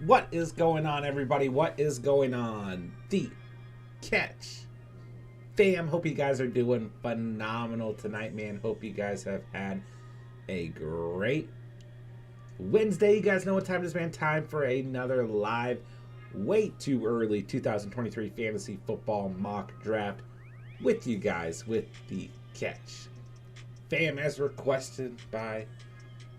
What is going on, everybody? What is going on? The Catch fam. Hope you guys are doing phenomenal tonight, man. Hope you guys have had a great Wednesday. You guys know what time it is, man. Time for another live, way too early 2023 fantasy football mock draft with you guys with the Catch fam, as requested by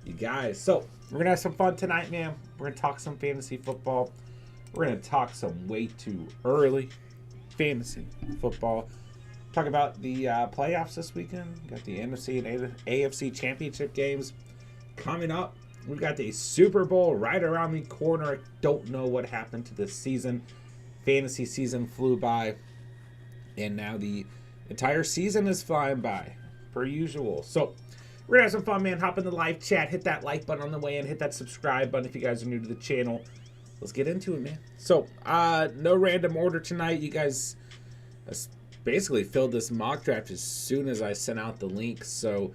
you guys. So we're gonna have some fun tonight, man. We're gonna talk some fantasy football. We're gonna talk some way too early fantasy football. Talk about the playoffs this weekend. Got the NFC and AFC championship games coming up. We've got the Super Bowl right around the corner. I don't know what happened to this season. Fantasy season flew by, and now the entire season is flying by, per usual. So we're gonna have some fun, man. Hop in the live chat, hit that like button on the way in, hit that subscribe button if you guys are new to the channel. Let's get into it, man. So, no random order tonight. You guys basically filled this mock draft as soon as I sent out the link. So,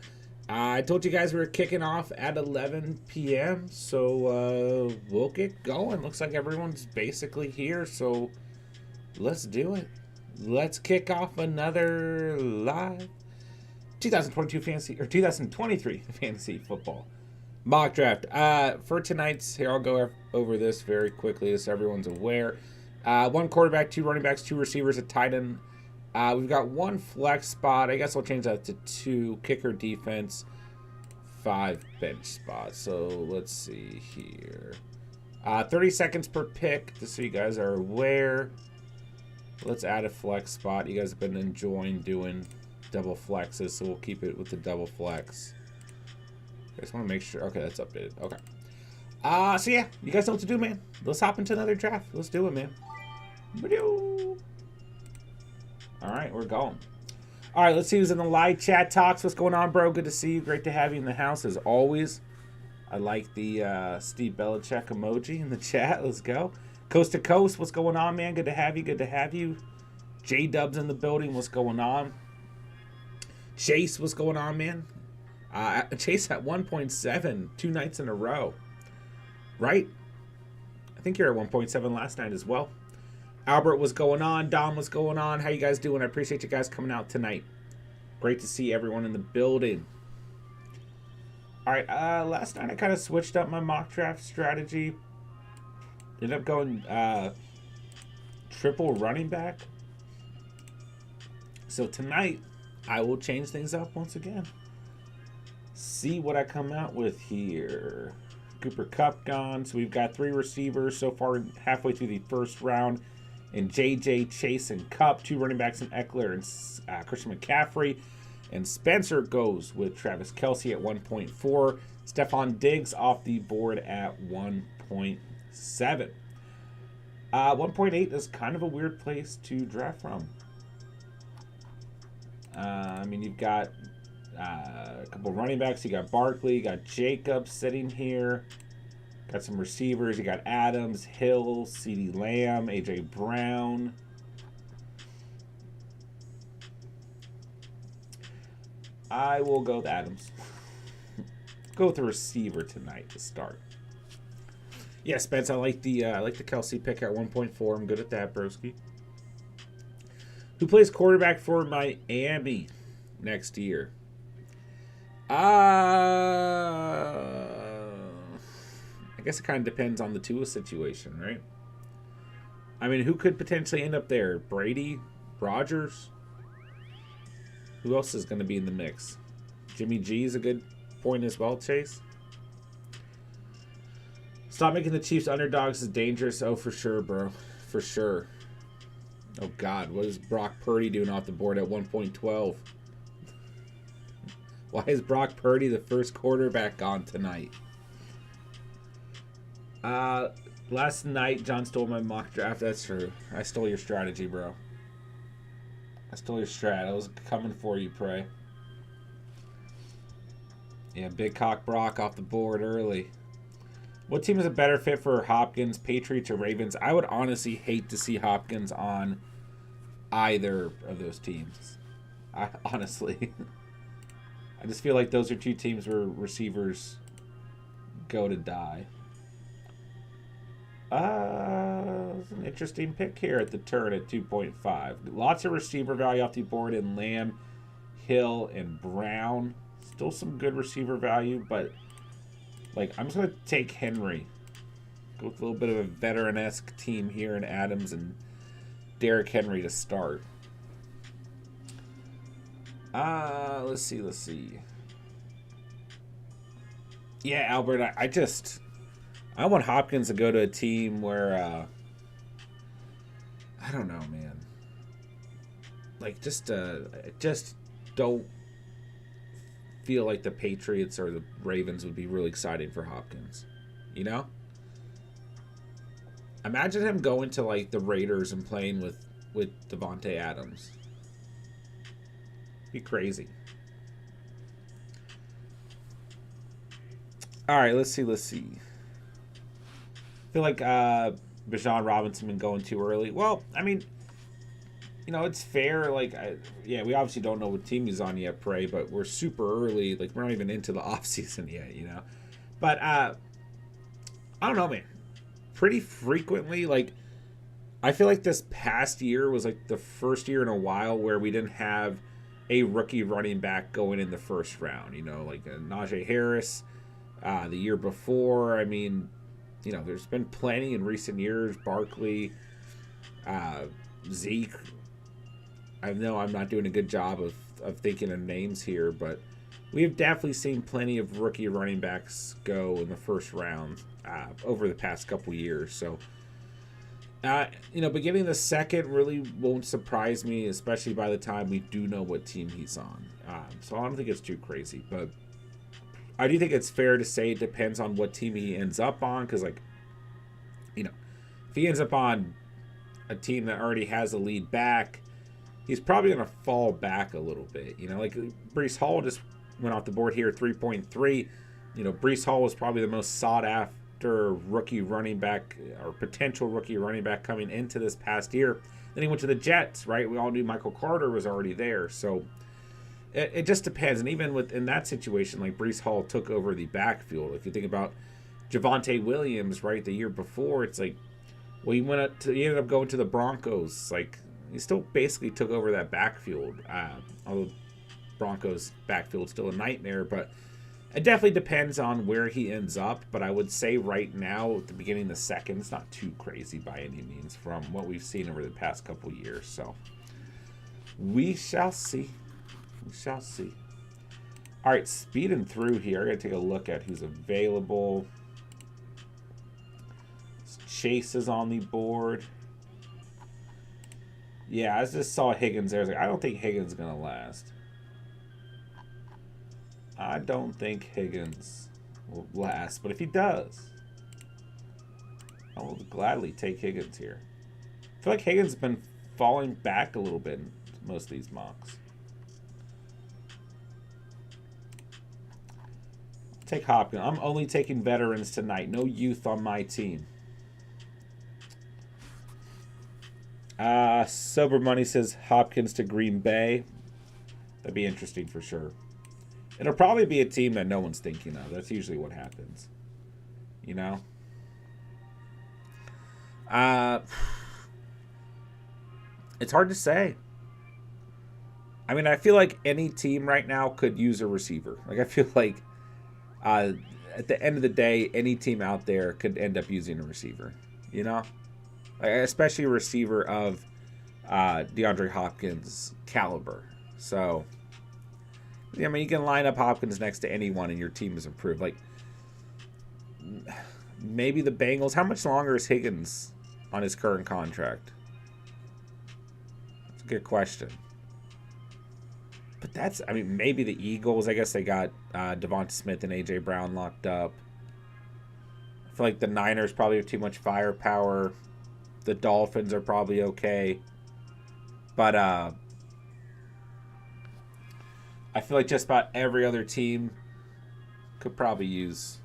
I told you guys we were kicking off at 11 p.m. So, we'll get going. Looks like everyone's basically here. So, let's do it. Let's kick off another live 2022 fantasy or 2023 fantasy football mock draft. For tonight's, here I'll go over this very quickly so everyone's aware. One quarterback, two running backs, two receivers, a tight end. We've got one flex spot. I guess I'll change that to two. Kicker, defense, 5 bench spots. So let's see here. 30 seconds per pick, just so you guys are aware. Let's add a flex spot. You guys have been enjoying doing double flexes, so we'll keep it with the double flex. I just want to make sure. Okay, that's updated. Okay. So yeah, you guys know what to do, man. Let's hop into another draft. Let's do it, man. All right, we're going. All right, let's see who's in the live chat talks. What's going on, bro? Good to see you. Great to have you in the house as always. I like the Steve Belichick emoji in the chat. Let's go. Coast to coast. What's going on, man? Good to have you. Good to have you. J-Dub's in the building. What's going on? Chase, what's going on, man? Chase at 1.7 2 nights in a row, right? I think you're at 1.7 last night as well. Albert, what's going on? Dom, what's going on? How you guys doing? I appreciate you guys coming out tonight. Great to see everyone in the building. All right, last night I kind of switched up my mock draft strategy. Ended up going triple running back. So tonight I will change things up once again. See what I come out with here. Cooper Kupp gone. So we've got 3 receivers so far halfway through the first round. And JJ, Chase, and Kupp. 2 running backs in Eckler and Christian McCaffrey. And Spencer goes with Travis Kelce at 1.4. Stephon Diggs off the board at 1.7. 1.8 is kind of a weird place to draft from. I mean, you've got a couple running backs. You got Barkley. You got Jacobs sitting here. Got some receivers. You got Adams, Hill, CeeDee Lamb, A.J. Brown. I will go with Adams. Go with the receiver tonight to start. Yeah, Spence, I like the Kelce pick at 1.4. I'm good at that, broski. Who plays quarterback for Miami next year? I guess it kind of depends on the Tua situation, right? I mean, who could potentially end up there? Brady? Rodgers? Who else is going to be in the mix? Jimmy G is a good point as well, Chase. Stop making the Chiefs underdogs is dangerous. Oh, for sure, bro. For sure. Oh, God. What is Brock Purdy doing off the board at 1.12? Why is Brock Purdy the first quarterback gone tonight? Last night, John stole my mock draft. That's true. I stole your strategy, bro. I stole your strat. I was coming for you, Prey. Yeah, Big Cock Brock off the board early. What team is a better fit for Hopkins, Patriots or Ravens? I would honestly hate to see Hopkins on either of those teams. Honestly. I just feel like those are 2 teams where receivers go to die. interesting pick here at the turn at 2.5. Lots of receiver value off the board in Lamb, Hill, and Brown. Still some good receiver value, but like I'm just going to take Henry. Go with a little bit of a veteran-esque team here in Adams and Derrick Henry to start. Let's see. Yeah, Albert, I want Hopkins to go to a team where, I don't know, man. Like, I just don't feel like the Patriots or the Ravens would be really exciting for Hopkins. You know? Imagine him going to, like, the Raiders and playing with Devontae Adams. Be crazy. All right, let's see. I feel like Bijan Robinson been going too early. Well, I mean, you know, it's fair. Like, we obviously don't know what team he's on yet, Prey, but we're super early. Like, we're not even into the offseason yet, you know. But I don't know, man. Pretty frequently, like, I feel like this past year was like the first year in a while where we didn't have a rookie running back going in the first round. You know, like Najee Harris. The year before, I mean, you know, there's been plenty in recent years. Barkley, Zeke. I know I'm not doing a good job of thinking of names here, but we have definitely seen plenty of rookie running backs go in the first round over the past couple years. So, you know, beginning the second really won't surprise me, especially by the time we do know what team he's on. So I don't think it's too crazy, but I do think it's fair to say it depends on what team he ends up on, because, like, you know, if he ends up on a team that already has a lead back, he's probably going to fall back a little bit. You know, like Breece Hall just went off the board here, 3.3. You know, Breece Hall was probably the most sought after rookie running back or potential rookie running back coming into this past year. Then he went to the Jets, right? We all knew Michael Carter was already there, so it just depends. And even in that situation, like Breece Hall took over the backfield. If you think about Javonte Williams, right, the year before, it's like, well, he ended up going to the Broncos. Like, he still basically took over that backfield. Although Broncos backfield's still a nightmare, but it definitely depends on where he ends up. But I would say right now, at the beginning of the second, it's not too crazy by any means from what we've seen over the past couple years. So we shall see. We shall see. All right, speeding through here. I got to take a look at who's available. Chase is on the board. Yeah, I just saw Higgins there. I was like, I don't think Higgins is going to last. I don't think Higgins will last. But if he does, I will gladly take Higgins here. I feel like Higgins has been falling back a little bit in most of these mocks. Take Hopkins. I'm only taking veterans tonight. No youth on my team. Sober Money says Hopkins to Green Bay. That'd be interesting for sure. It'll probably be a team that no one's thinking of. That's usually what happens. You know? It's hard to say. I mean, I feel like any team right now could use a receiver. Like, I feel like at the end of the day, any team out there could end up using a receiver, you know, like, especially a receiver of DeAndre Hopkins caliber. So, I mean, you can line up Hopkins next to anyone and your team is improved. Like, maybe the Bengals. How much longer is Higgins on his current contract? That's a good question. But I mean, maybe the Eagles. I guess they got Devonta Smith and A.J. Brown locked up. I feel like the Niners probably have too much firepower. The Dolphins are probably okay. But I feel like just about every other team could probably use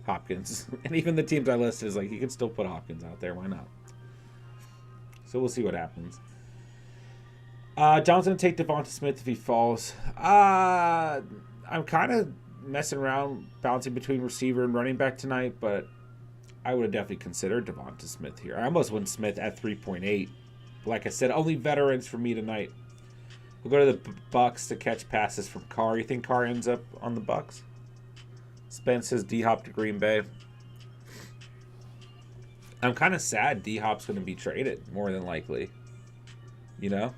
Hopkins. And even the teams I listed is like, you can still put Hopkins out there. Why not? So we'll see what happens. John's going to take Devonta Smith if he falls. I'm kind of messing around, bouncing between receiver and running back tonight, but I would have definitely considered Devonta Smith here. I almost went Smith at 3.8. Like I said, only veterans for me tonight. We'll go to the Bucks to catch passes from Carr. You think Carr ends up on the Bucks? Spence says D-Hop to Green Bay. I'm kind of sad D-Hop's going to be traded, more than likely. You know?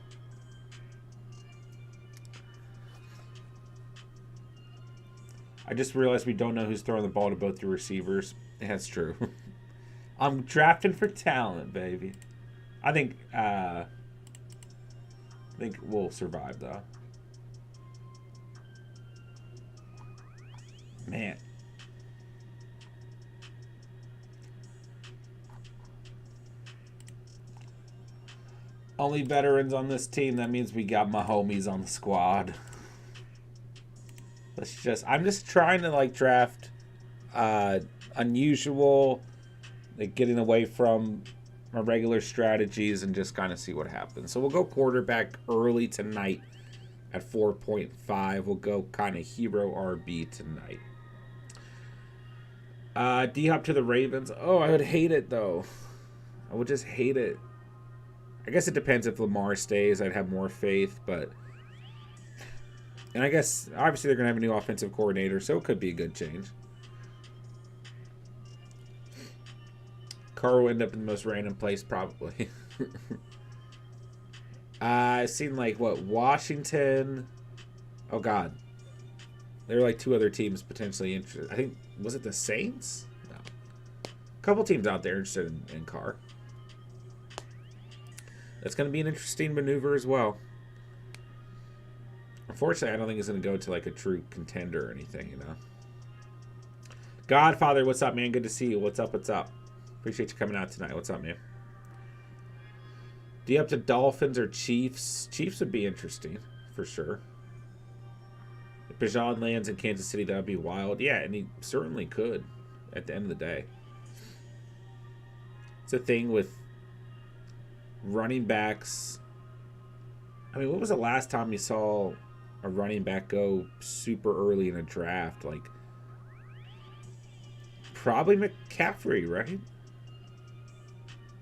I just realized we don't know who's throwing the ball to both the receivers. That's true. I'm drafting for talent, baby. I think we'll survive, though. Man. Only veterans on this team. That means we got my homies on the squad. I'm just trying to, like, draft unusual, like, getting away from my regular strategies and just kind of see what happens. So we'll go quarterback early tonight at 4.5. We'll go kind of hero RB tonight. D-Hop to the Ravens. Oh, I would hate it, though. I would just hate it. I guess it depends if Lamar stays. I'd have more faith, but... And I guess, obviously, they're going to have a new offensive coordinator, so it could be a good change. Carr will end up in the most random place, probably. I've seen, like, what, Washington? Oh, God. There are, like, 2 other teams potentially interested. I think, was it the Saints? No. A couple teams out there interested in Carr. That's going to be an interesting maneuver as well. Unfortunately, I don't think it's going to go to, like, a true contender or anything, you know. Godfather, what's up, man? Good to see you. What's up, what's up? Appreciate you coming out tonight. What's up, man? Do you up to Dolphins or Chiefs? Chiefs would be interesting, for sure. If Bijan lands in Kansas City, that would be wild. Yeah, and he certainly could at the end of the day. It's a thing with running backs. I mean, when was the last time you saw a running back go super early in a draft? Like, probably McCaffrey, right?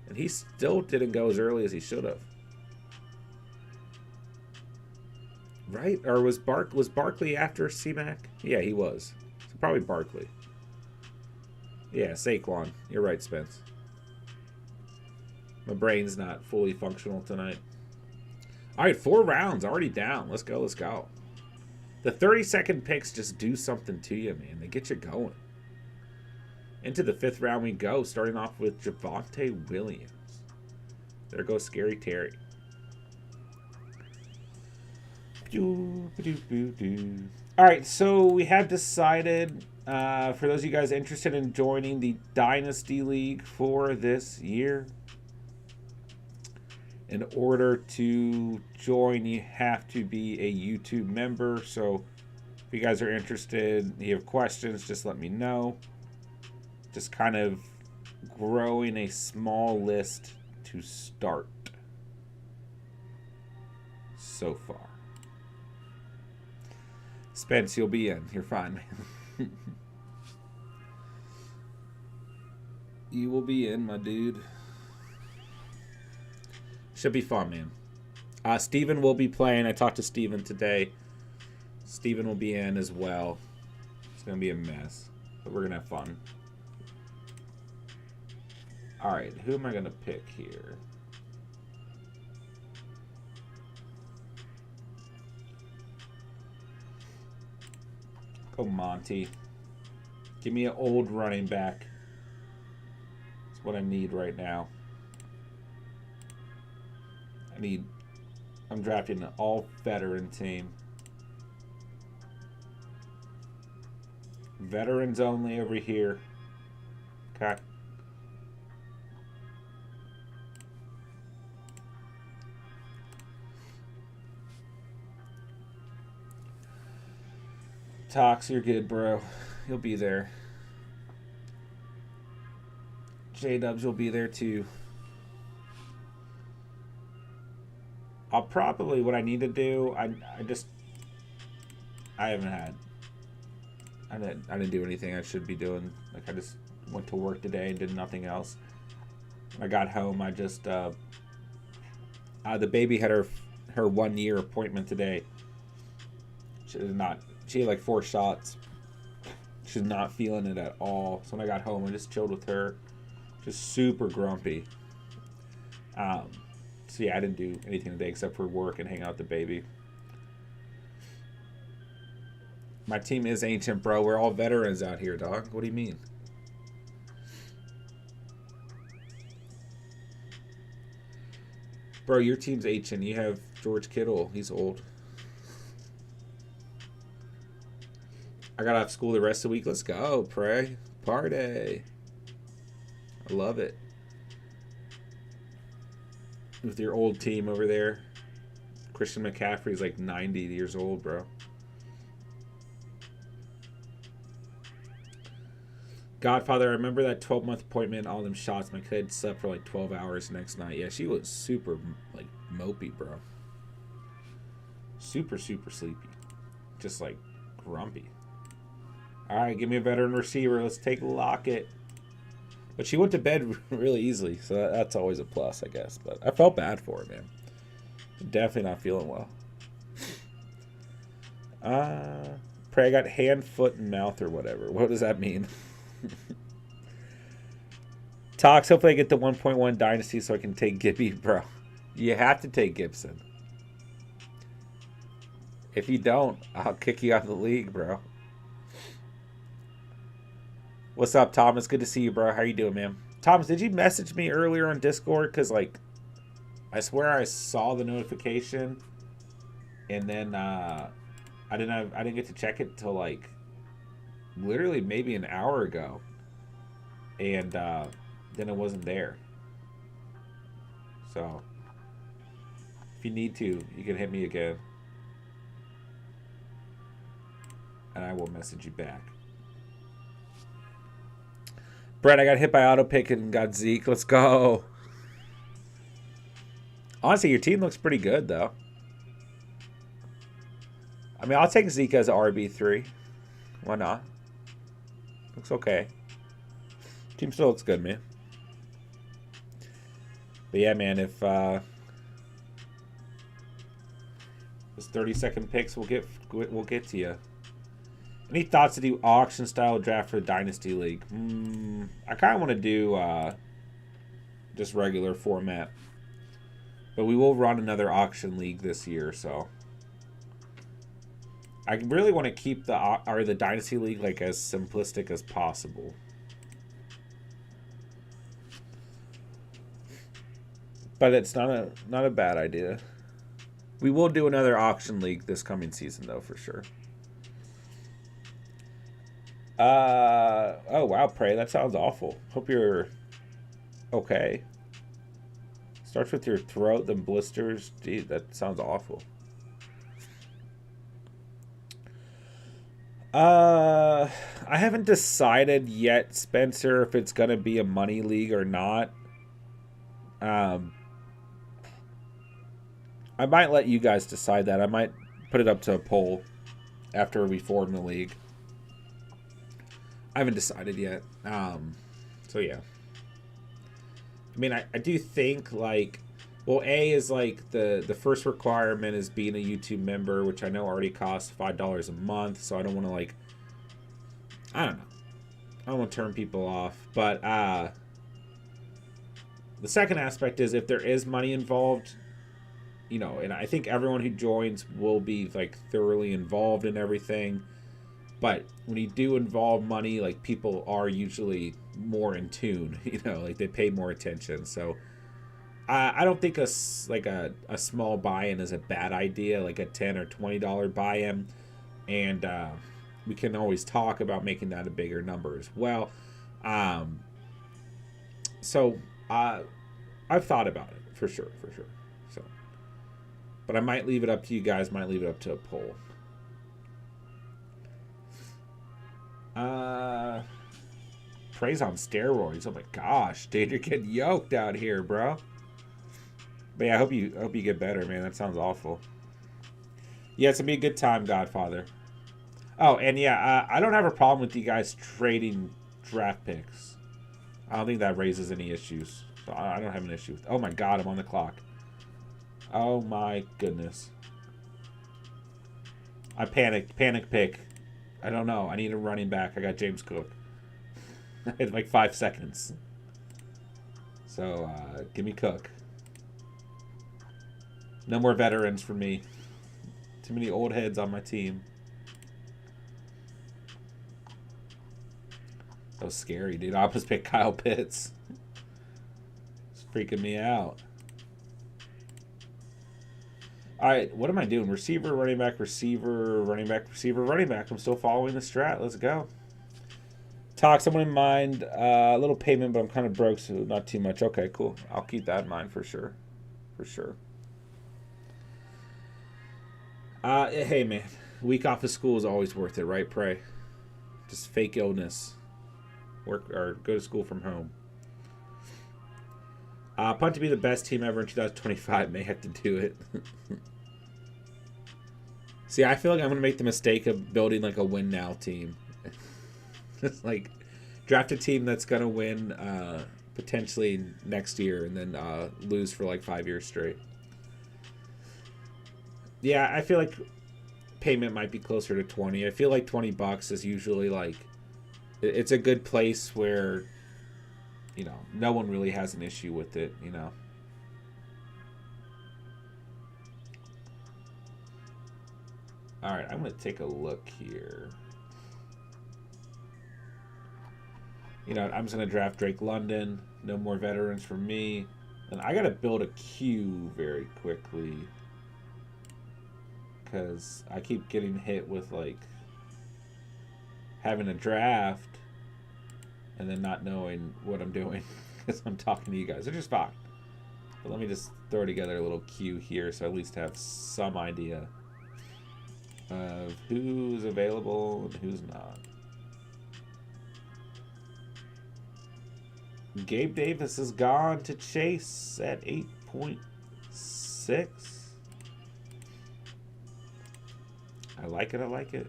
And he still didn't go as early as he should have. Right? Or was Barkley after C-Mac? Yeah, he was. So probably Barkley. Yeah, Saquon. You're right, Spence. My brain's not fully functional tonight. All right, 4 rounds. Already down. Let's go, let's go. The 30-second picks just do something to you, man. They get you going. Into the 5th round we go, starting off with Javonte Williams. There goes Scary Terry. All right, so we have decided, for those of you guys interested in joining the Dynasty League for this year, in order to join, you have to be a YouTube member. So if you guys are interested, you have questions, just let me know. Just kind of growing a small list to start so far. Spence, you'll be in. You're fine, man. You will be in, my dude. Should be fun, man. Steven will be playing. I talked to Steven today. Steven will be in as well. It's going to be a mess, but we're going to have fun. All right, who am I going to pick here? Go Monty. Give me an old running back. That's what I need right now. I'm drafting an all-veteran team. Veterans only over here. Okay. Tox, you're good, bro. You'll be there. J-Dubs will be there too. I'll probably, what I need to do, I didn't do anything I should be doing. Like, went to work today and did nothing else. I got home. I just the baby had her 1 year appointment today. She had like 4 shots. She's not feeling it at all. So when I got home, I just chilled with her. Just super grumpy. So yeah, I didn't do anything today except for work and hang out with the baby. My team is ancient, bro. We're all veterans out here, dog. What do you mean? Bro, your team's ancient. You have George Kittle. He's old. I got off school the rest of the week. Let's go, pray. Party. I love it. With your old team over there. Christian McCaffrey's like 90 years old, bro. Godfather, I remember that 12-month appointment, all them shots. My kid slept for like 12 hours the next night. Yeah, she was super, like, mopey, bro. Super, super sleepy. Just, like, grumpy. All right, give me a veteran receiver. Let's take Lockett. But she went to bed really easily, so that's always a plus, I guess. But I felt bad for her, man. Definitely not feeling well. Pray I got hand, foot, and mouth or whatever. What does that mean? Talks, hopefully I get the 1.1 dynasty so I can take Gibby, bro. You have to take Gibson. If you don't, I'll kick you out of the league, bro. What's up, Thomas? Good to see you, bro. How you doing, man? Thomas, did you message me earlier on Discord? Because, like, I swear I saw the notification, and then I didn't get to check it till like literally maybe an hour ago, and then it wasn't there. So if you need to, you can hit me again, and I will message you back. Brett, I got hit by auto pick and got Zeke. Let's go. Honestly, your team looks pretty good, though. I mean, I'll take Zeke as RB3. Why not? Looks okay. Team still looks good, man. But yeah, man, if those 30-second picks we'll get to you. Any thoughts to do auction style draft for the Dynasty League? I kind of want to do just regular format. But we will run another auction league this year, so I really want to keep the Dynasty League like as simplistic as possible. But it's not a bad idea. We will do another auction league this coming season, though, for sure. Oh wow, Prey, that sounds awful. Hope you're okay. Starts with your throat, then blisters. Gee, that sounds awful. I haven't decided yet, Spencer, if it's gonna be a money league or not. I might let you guys decide that. I might put it up to a poll after we form the league. I haven't decided yet. So yeah. I mean, I do think, like, well, A is, like, the first requirement is being a YouTube member, which I know already costs $5 a month, so I don't want to, like, I don't know. I don't want to turn people off. But the second aspect is if there is money involved, you know, and I think everyone who joins will be, like, thoroughly involved in everything. But when you do involve money, like, people are usually more in tune, you know, like they pay more attention. So I don't think a small buy-in is a bad idea, like a $10 or $20 buy-in. And we can always talk about making that a bigger number as well. So I've thought about it for sure. So, but I might leave it up to you guys, might leave it up to a poll. Praise on steroids. Oh my gosh, dude, you're getting yoked out here, bro. But yeah, I hope you get better, man. That sounds awful. Yeah, it's gonna be a good time, Godfather. Oh, and yeah, I don't have a problem with you guys trading draft picks. I don't think that raises any issues. So I don't have an issue with. Oh my god, I'm on the clock. Oh my goodness. I panicked. Panic pick. I don't know. I need a running back. I got James Cook. I had like 5 seconds. So, give me Cook. No more veterans for me. Too many old heads on my team. That was scary, dude. I almost picked Kyle Pitts. It's freaking me out. Alright, what am I doing? Receiver, running back, receiver, running back, receiver, running back. I'm still following the strat. Let's go. Talk, someone in mind. A little payment, but I'm kind of broke, so not too much. Okay, cool. I'll keep that in mind for sure. For sure. Hey, man. Week off of school is always worth it, right, Pray? Just fake illness. Work or go to school from home. Punt to be the best team ever in 2025. May have to do it. See, I feel like I'm going to make the mistake of building like a win now team. It's like draft a team that's going to win potentially next year and then lose for like 5 years straight. Yeah, I feel like payment might be closer to 20. I feel like $20 is usually like it's a good place where, you know, no one really has an issue with it, you know. All right, I'm going to take a look here. You know, I'm just going to draft Drake London. No more veterans for me. And I got to build a queue very quickly. Because I keep getting hit with, like, having a draft and then not knowing what I'm doing because I'm talking to you guys, which is fine. But let me just throw together a little queue here so I at least have some idea of who's available and who's not. Gabe Davis is gone to Chase at 8.6. I like it. I like it.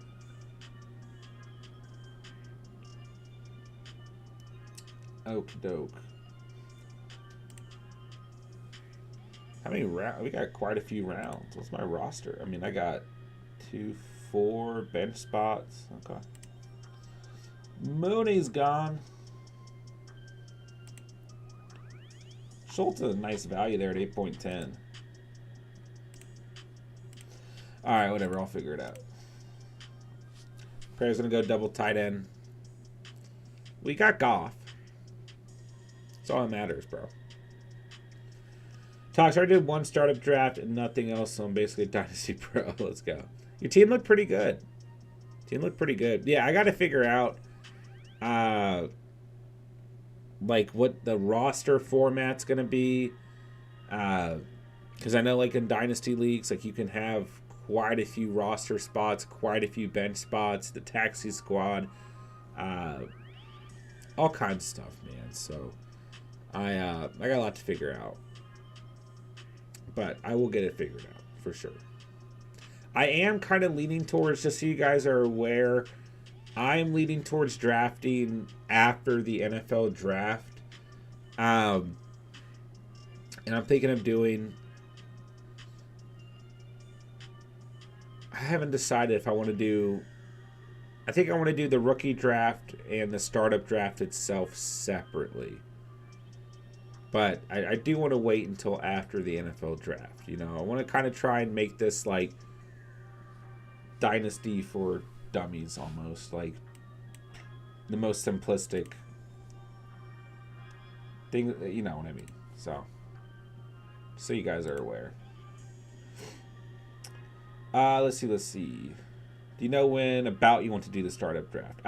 Okie doke. How many rounds? We got quite a few rounds. What's my roster? I mean, I got 2, 4 bench spots. Okay. Mooney's gone. Schultz is a nice value there at 8.10. Alright, whatever. I'll figure it out. Prayer's going to go double tight end. We got Goff. That's all that matters, bro. Talks, I did one startup draft and nothing else, so I'm basically a Dynasty Pro. Let's go. Your team looked pretty good. Team looked pretty good. Yeah, I got to figure out like what the roster format's going to be. Because I know like in Dynasty Leagues, like you can have quite a few roster spots, quite a few bench spots, the taxi squad, all kinds of stuff, man. So I got a lot to figure out. But I will get it figured out for sure. I am kind of leaning towards, just so you guys are aware, I'm leaning towards drafting after the NFL draft. And I'm thinking of doing, I haven't decided if I want to do, I think I want to do the rookie draft and the startup draft itself separately. But I do want to wait until after the NFL draft. You know, I want to kind of try and make this like Dynasty for dummies almost. Like the most simplistic thing, you know what I mean. So you guys are aware. Let's see. Do you know when about you want to do the startup draft?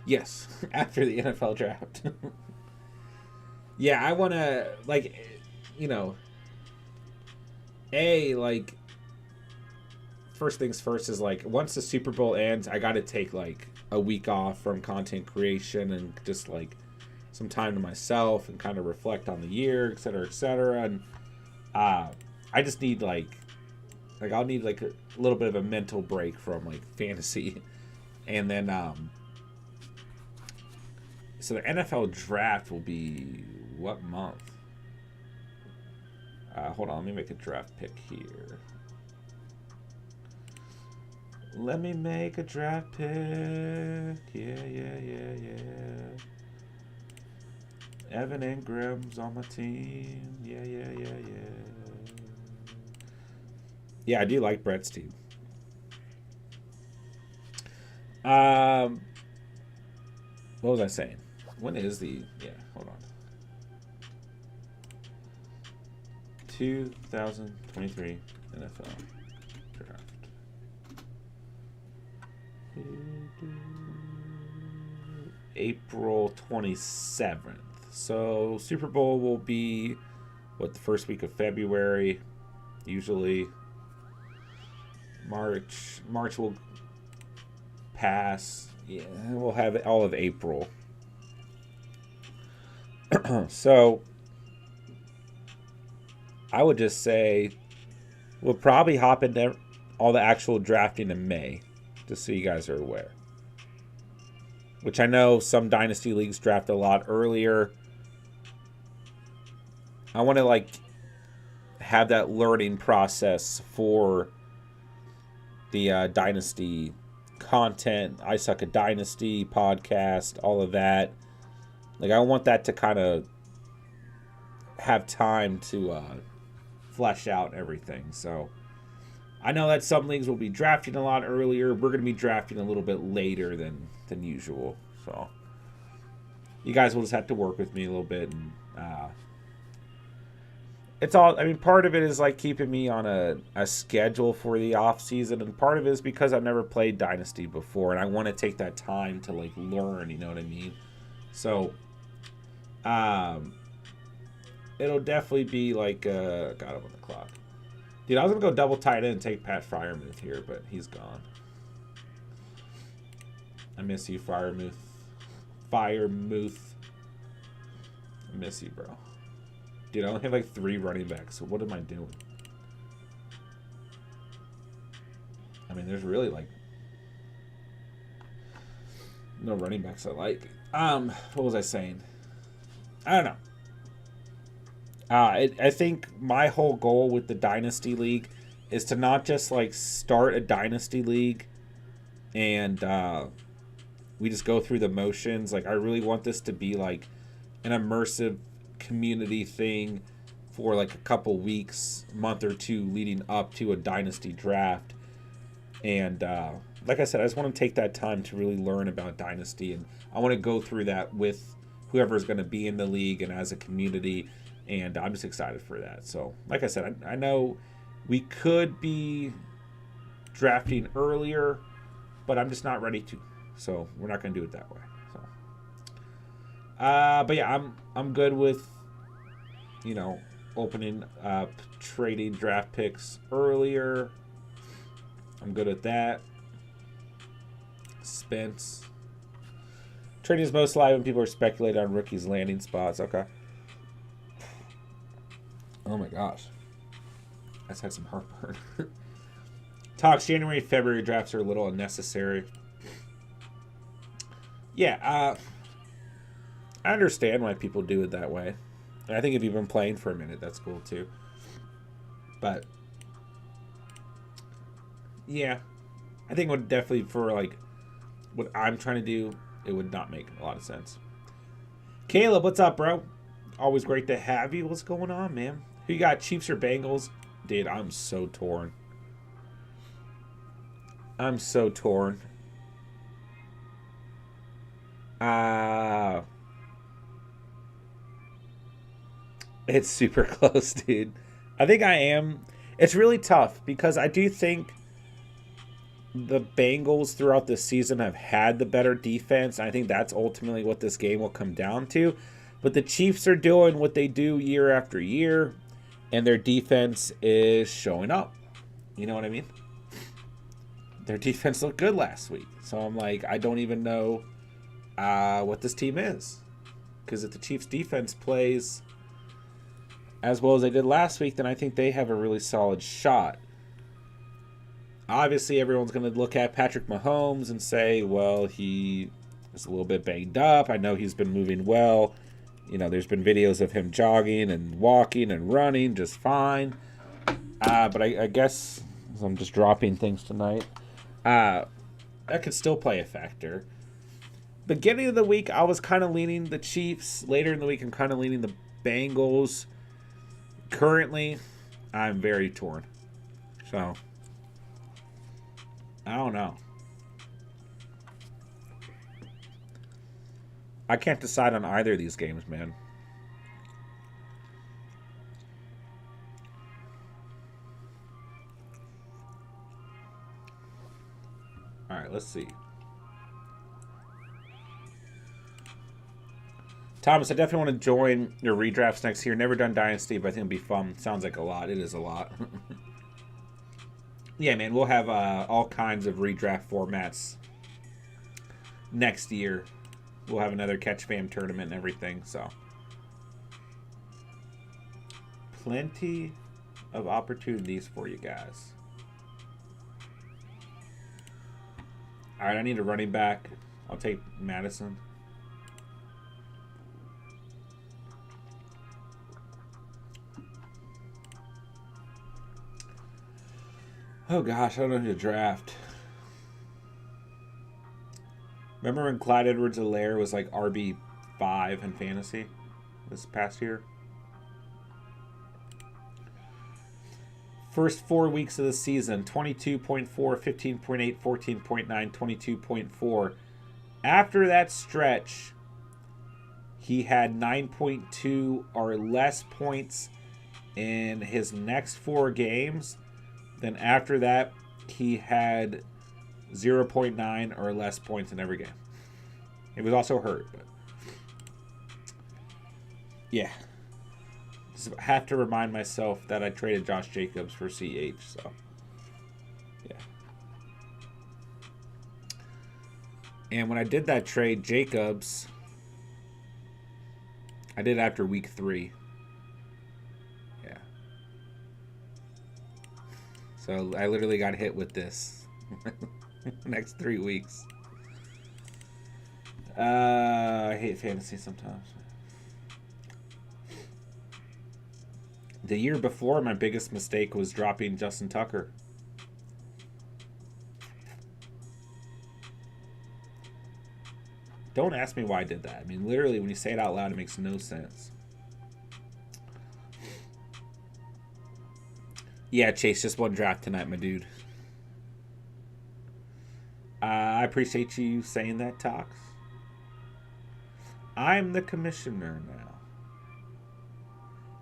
Yes, after the NFL draft. Yeah, I want to, like, you know, like, first things first is, like, once the Super Bowl ends, I got to take, like, a week off from content creation and just, like, some time to myself and kind of reflect on the year, et cetera, et cetera. And I just need, like, I'll need, like, a little bit of a mental break from, like, fantasy. And then, So the NFL draft will be what month? Hold on, let me make a draft pick here. Let me make a draft pick. Yeah. Evan Ingram's on my team. Yeah. Yeah, I do like Brett's team. What was I saying? When is the... Yeah, hold on. 2023 NFL draft. April 27th. So Super Bowl will be the first week of February. Usually March will pass. Yeah, we'll have all of April. So I would just say we'll probably hop into all the actual drafting in May, just so you guys are aware. Which I know some Dynasty Leagues draft a lot earlier. I want to have that learning process for the Dynasty content. I Suck at Dynasty podcast, all of that. I want that to kind of have time to flesh out everything. So I know that some leagues will be drafting a lot earlier. We're going to be drafting a little bit later than usual. So you guys will just have to work with me a little bit. And it's all, part of it is keeping me on a schedule for the off season. And part of it is because I've never played Dynasty before. And I want to take that time to learn, you know what I mean? So it'll definitely be God, I'm on the clock. Dude, I was going to go double tight end and take Pat Freiermuth here, but he's gone. I miss you, Freiermuth. I miss you, bro. Dude, I only have 3 running backs, so what am I doing? There's really no running backs I like. What was I saying? I don't know. I think my whole goal with the Dynasty League is to not just start a Dynasty League and we just go through the motions. I really want this to be an immersive community thing for a couple weeks, month or two leading up to a Dynasty draft. And like I said, I just want to take that time to really learn about Dynasty, and I want to go through that with whoever's going to be in the league and as a community. And I'm just excited for that. So, like I said, I know we could be drafting earlier, but I'm just not ready to. So, we're not going to do it that way. So, but yeah, I'm good with, opening up trading draft picks earlier. I'm good at that. Spence. Trading is most live when people are speculating on rookies' landing spots. Okay. Oh my gosh. I just had some heartburn. Talks January, February drafts are a little unnecessary. Yeah, I understand why people do it that way. And I think if you've been playing for a minute, that's cool too. But yeah, I think it would definitely, for what I'm trying to do, it would not make a lot of sense. Caleb, what's up, bro? Always great to have you. What's going on, man? Who you got, Chiefs or Bengals? Dude, I'm so torn. It's super close, dude. I think I am. It's really tough because I do think the Bengals throughout the season have had the better defense. I think that's ultimately what this game will come down to. But the Chiefs are doing what they do year after year, and their defense is showing up. You know what I mean? Their defense looked good last week. So I'm I don't even know what this team is. Because if the Chiefs' defense plays as well as they did last week, then I think they have a really solid shot. Obviously, everyone's going to look at Patrick Mahomes and say, well, he is a little bit banged up. I know he's been moving well. You know, there's been videos of him jogging and walking and running just fine. But I guess I'm just dropping things tonight. That could still play a factor. Beginning of the week, I was kind of leaning the Chiefs. Later in the week, I'm kind of leaning the Bengals. Currently, I'm very torn. So, I don't know. I can't decide on either of these games, man. All right, let's see. Thomas, I definitely want to join your redrafts next year. Never done Dynasty, but I think it'll be fun. Sounds like a lot. It is a lot. Yeah, man, we'll have all kinds of redraft formats next year. We'll have another Catch Fam tournament and everything, so. Plenty of opportunities for you guys. All right, I need a running back. I'll take Madison. Oh, gosh, I don't know who to draft. Remember when Clyde Edwards-Helaire was like RB5 in fantasy this past year? First 4 weeks of the season, 22.4, 15.8, 14.9, 22.4. After that stretch, he had 9.2 or less points in his next 4 games. Then after that, he had 0.9 or less points in every game. He was also hurt, but yeah. Just have to remind myself that I traded Josh Jacobs for CH, so yeah. And when I did that trade, Jacobs, I did after week 3. Yeah. So I literally got hit with this. Next 3 weeks. I hate fantasy sometimes. The year before, my biggest mistake was dropping Justin Tucker. Don't ask me why I did that. I mean, literally, when you say it out loud, it makes no sense. Yeah, Chase, just one draft tonight, my dude. I appreciate you saying that, Tox. I'm the commissioner now.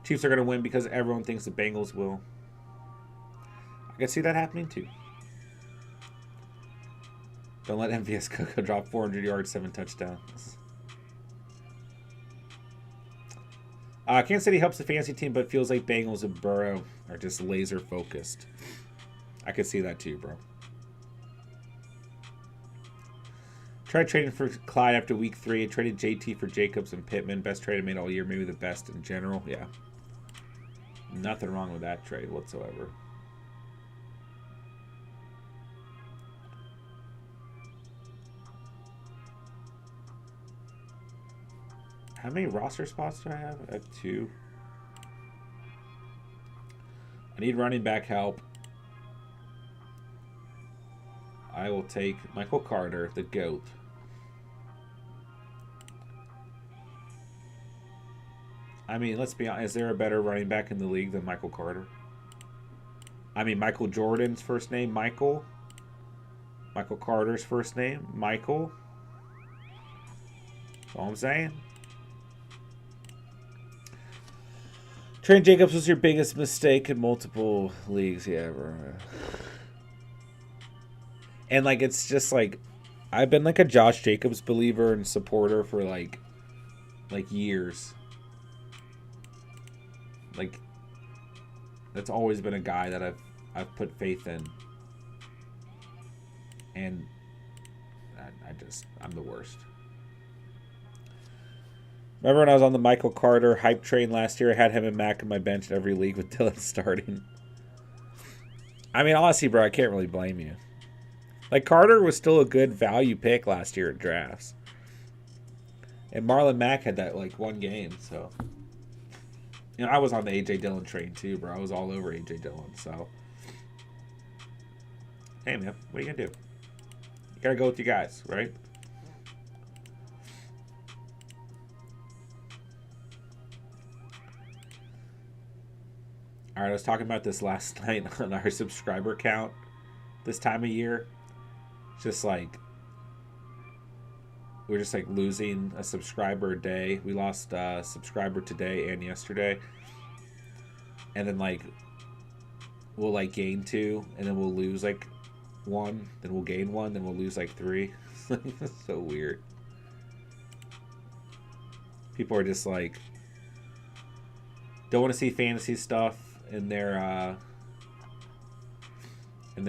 Chiefs are going to win because everyone thinks the Bengals will. I can see that happening too. Don't let MVS Coco drop 400 yards, 7 touchdowns. Kansas City helps the fantasy team, but feels like Bengals and Burrow are just laser focused. I could see that too, bro. Tried trading for Clyde after week 3. I traded JT for Jacobs and Pittman. Best trade I made all year. Maybe the best in general. Yeah. Nothing wrong with that trade whatsoever. How many roster spots do I have? I have 2. I need running back help. I will take Michael Carter, the GOAT. I mean, let's be honest. Is there a better running back in the league than Michael Carter? I mean, Michael Jordan's first name, Michael. Michael Carter's first name, Michael. That's all I'm saying. Trent Jacobs was your biggest mistake in multiple leagues. Yeah, bro. And, like, it's just, like, I've been, like, a Josh Jacobs believer and supporter for, like years. Like, that's always been a guy that I've put faith in. And I'm the worst. Remember when I was on the Michael Carter hype train last year? I had him and Mac in my bench in every league with Dylan starting. I mean, honestly, bro, I can't really blame you. Like, Carter was still a good value pick last year at drafts. And Marlon Mack had that like one game, so you know I was on the AJ Dillon train too, bro. I was all over AJ Dillon. So hey man, what are you gonna do? You gotta go with your guys, right? All right, I was talking about this last night on our subscriber count. This time of year, just like we're just like losing a subscriber a day. We lost a subscriber today and yesterday, and then like we'll like gain 2, and then we'll lose like 1, then we'll gain 1, then we'll lose like 3. It's so weird. People are just like don't want to see fantasy stuff in their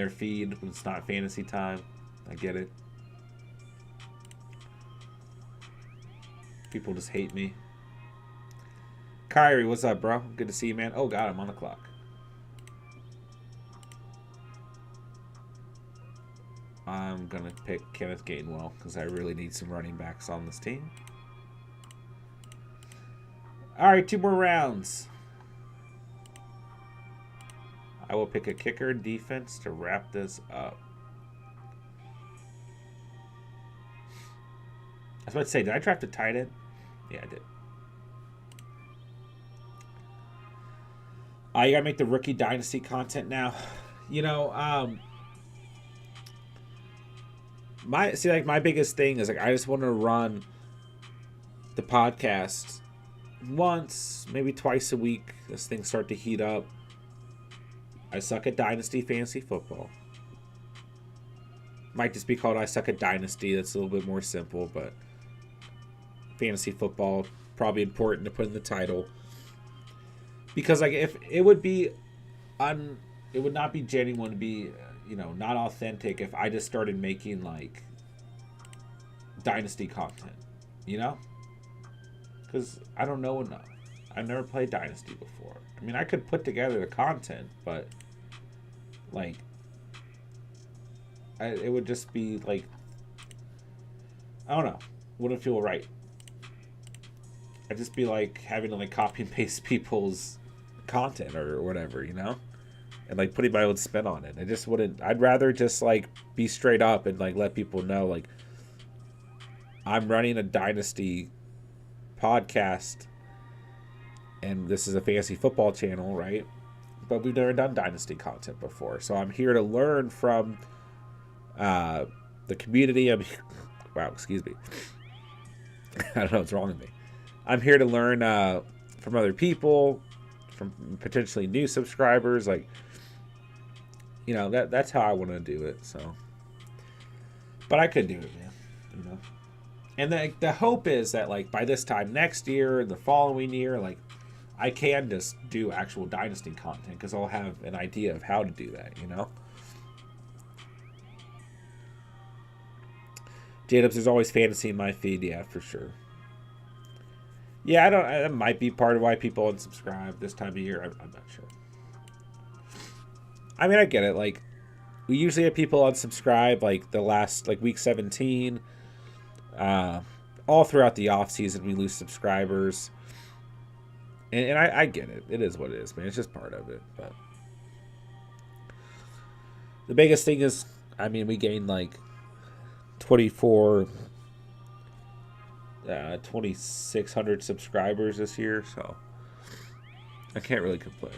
feed when it's not fantasy time. I get it. People just hate me. Kyrie, what's up, bro? Good to see you, man. Oh god, I'm on the clock. I'm gonna pick Kenneth Gainwell because I really need some running backs on this team. Alright, 2 more rounds. I will pick a kicker and defense to wrap this up. I was about to say, did I draft a tight end? Yeah, I did. You gotta make the rookie dynasty content now. You know, my biggest thing is like I just want to run the podcast once, maybe twice a week as things start to heat up. I suck at Dynasty Fantasy Football. Might just be called I Suck at Dynasty. That's a little bit more simple, but Fantasy Football, probably important to put in the title. Because like if it would be it would not be genuine to be, you know, not authentic if I just started making like Dynasty content, you know? Because I don't know enough. I've never played Dynasty before. I mean, I could put together the content, but like it would just be like, I don't know, wouldn't feel right. I'd just be like having to like copy and paste people's content or whatever, you know, and like putting my own spin on it. I just wouldn't. I'd rather just like be straight up and like let people know like I'm running a Dynasty podcast and this is a fantasy football channel, right? But we've never done Dynasty content before, so I'm here to learn from the community. Wow, excuse me. I don't know what's wrong with me. I'm here to learn from other people, from potentially new subscribers. Like, you know, that's how I want to do it. So, but I could do it, man. You know, and the hope is that like by this time next year and the following year, like I can just do actual Dynasty content because I'll have an idea of how to do that. You know. J-Dubs, there's always fantasy in my feed, yeah, for sure. Yeah, that might be part of why people unsubscribe this time of year. I'm not sure. I mean, I get it. Like, we usually have people unsubscribe, like, the last, like, week 17. All throughout the offseason, we lose subscribers. And I get it. It is what it is, man. It's just part of it. But the biggest thing is, I mean, we gained, like, 2,600 subscribers this year, so I can't really complain.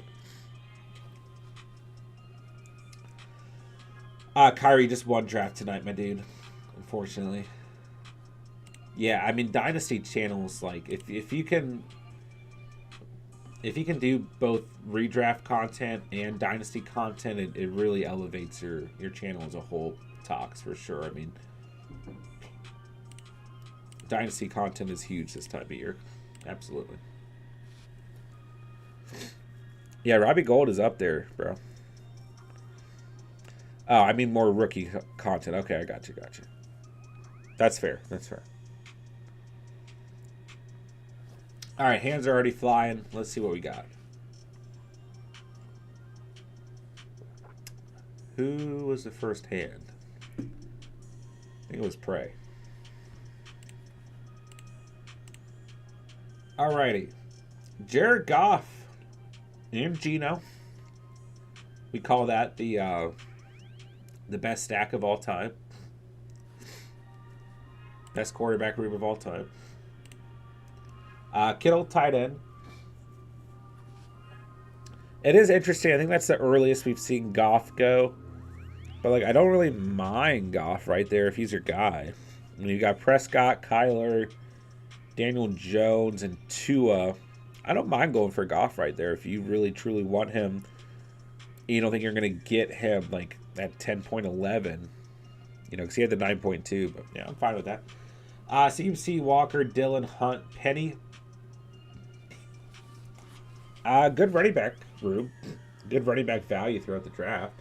Kyrie just won draft tonight, my dude. Unfortunately. Yeah, I mean Dynasty channels, like if you can do both redraft content and Dynasty content, it really elevates your channel as a whole. Talks for sure. I mean, Dynasty content is huge this time of year. Absolutely. Yeah, Robbie Gold is up there, bro. Oh, I mean more rookie content. Okay, I got you. That's fair. All right, hands are already flying. Let's see what we got. Who was the first hand? I think it was Prey. Alrighty. Jared Goff and Gino. We call that the best stack of all time. Best quarterback room of all time. Kittle, tight end. It is interesting. I think that's the earliest we've seen Goff go. But, like, I don't really mind Goff right there if he's your guy. I mean, you got Prescott, Kyler, Daniel Jones, and Tua. I don't mind going for Goff right there if you really, truly want him. You don't think you're going to get him, like, at 10.11. You know, because he had the 9.2. But, yeah, I'm fine with that. CMC, Walker, Dillon, Hunt, Penny. Good running back room. Good running back value throughout the draft.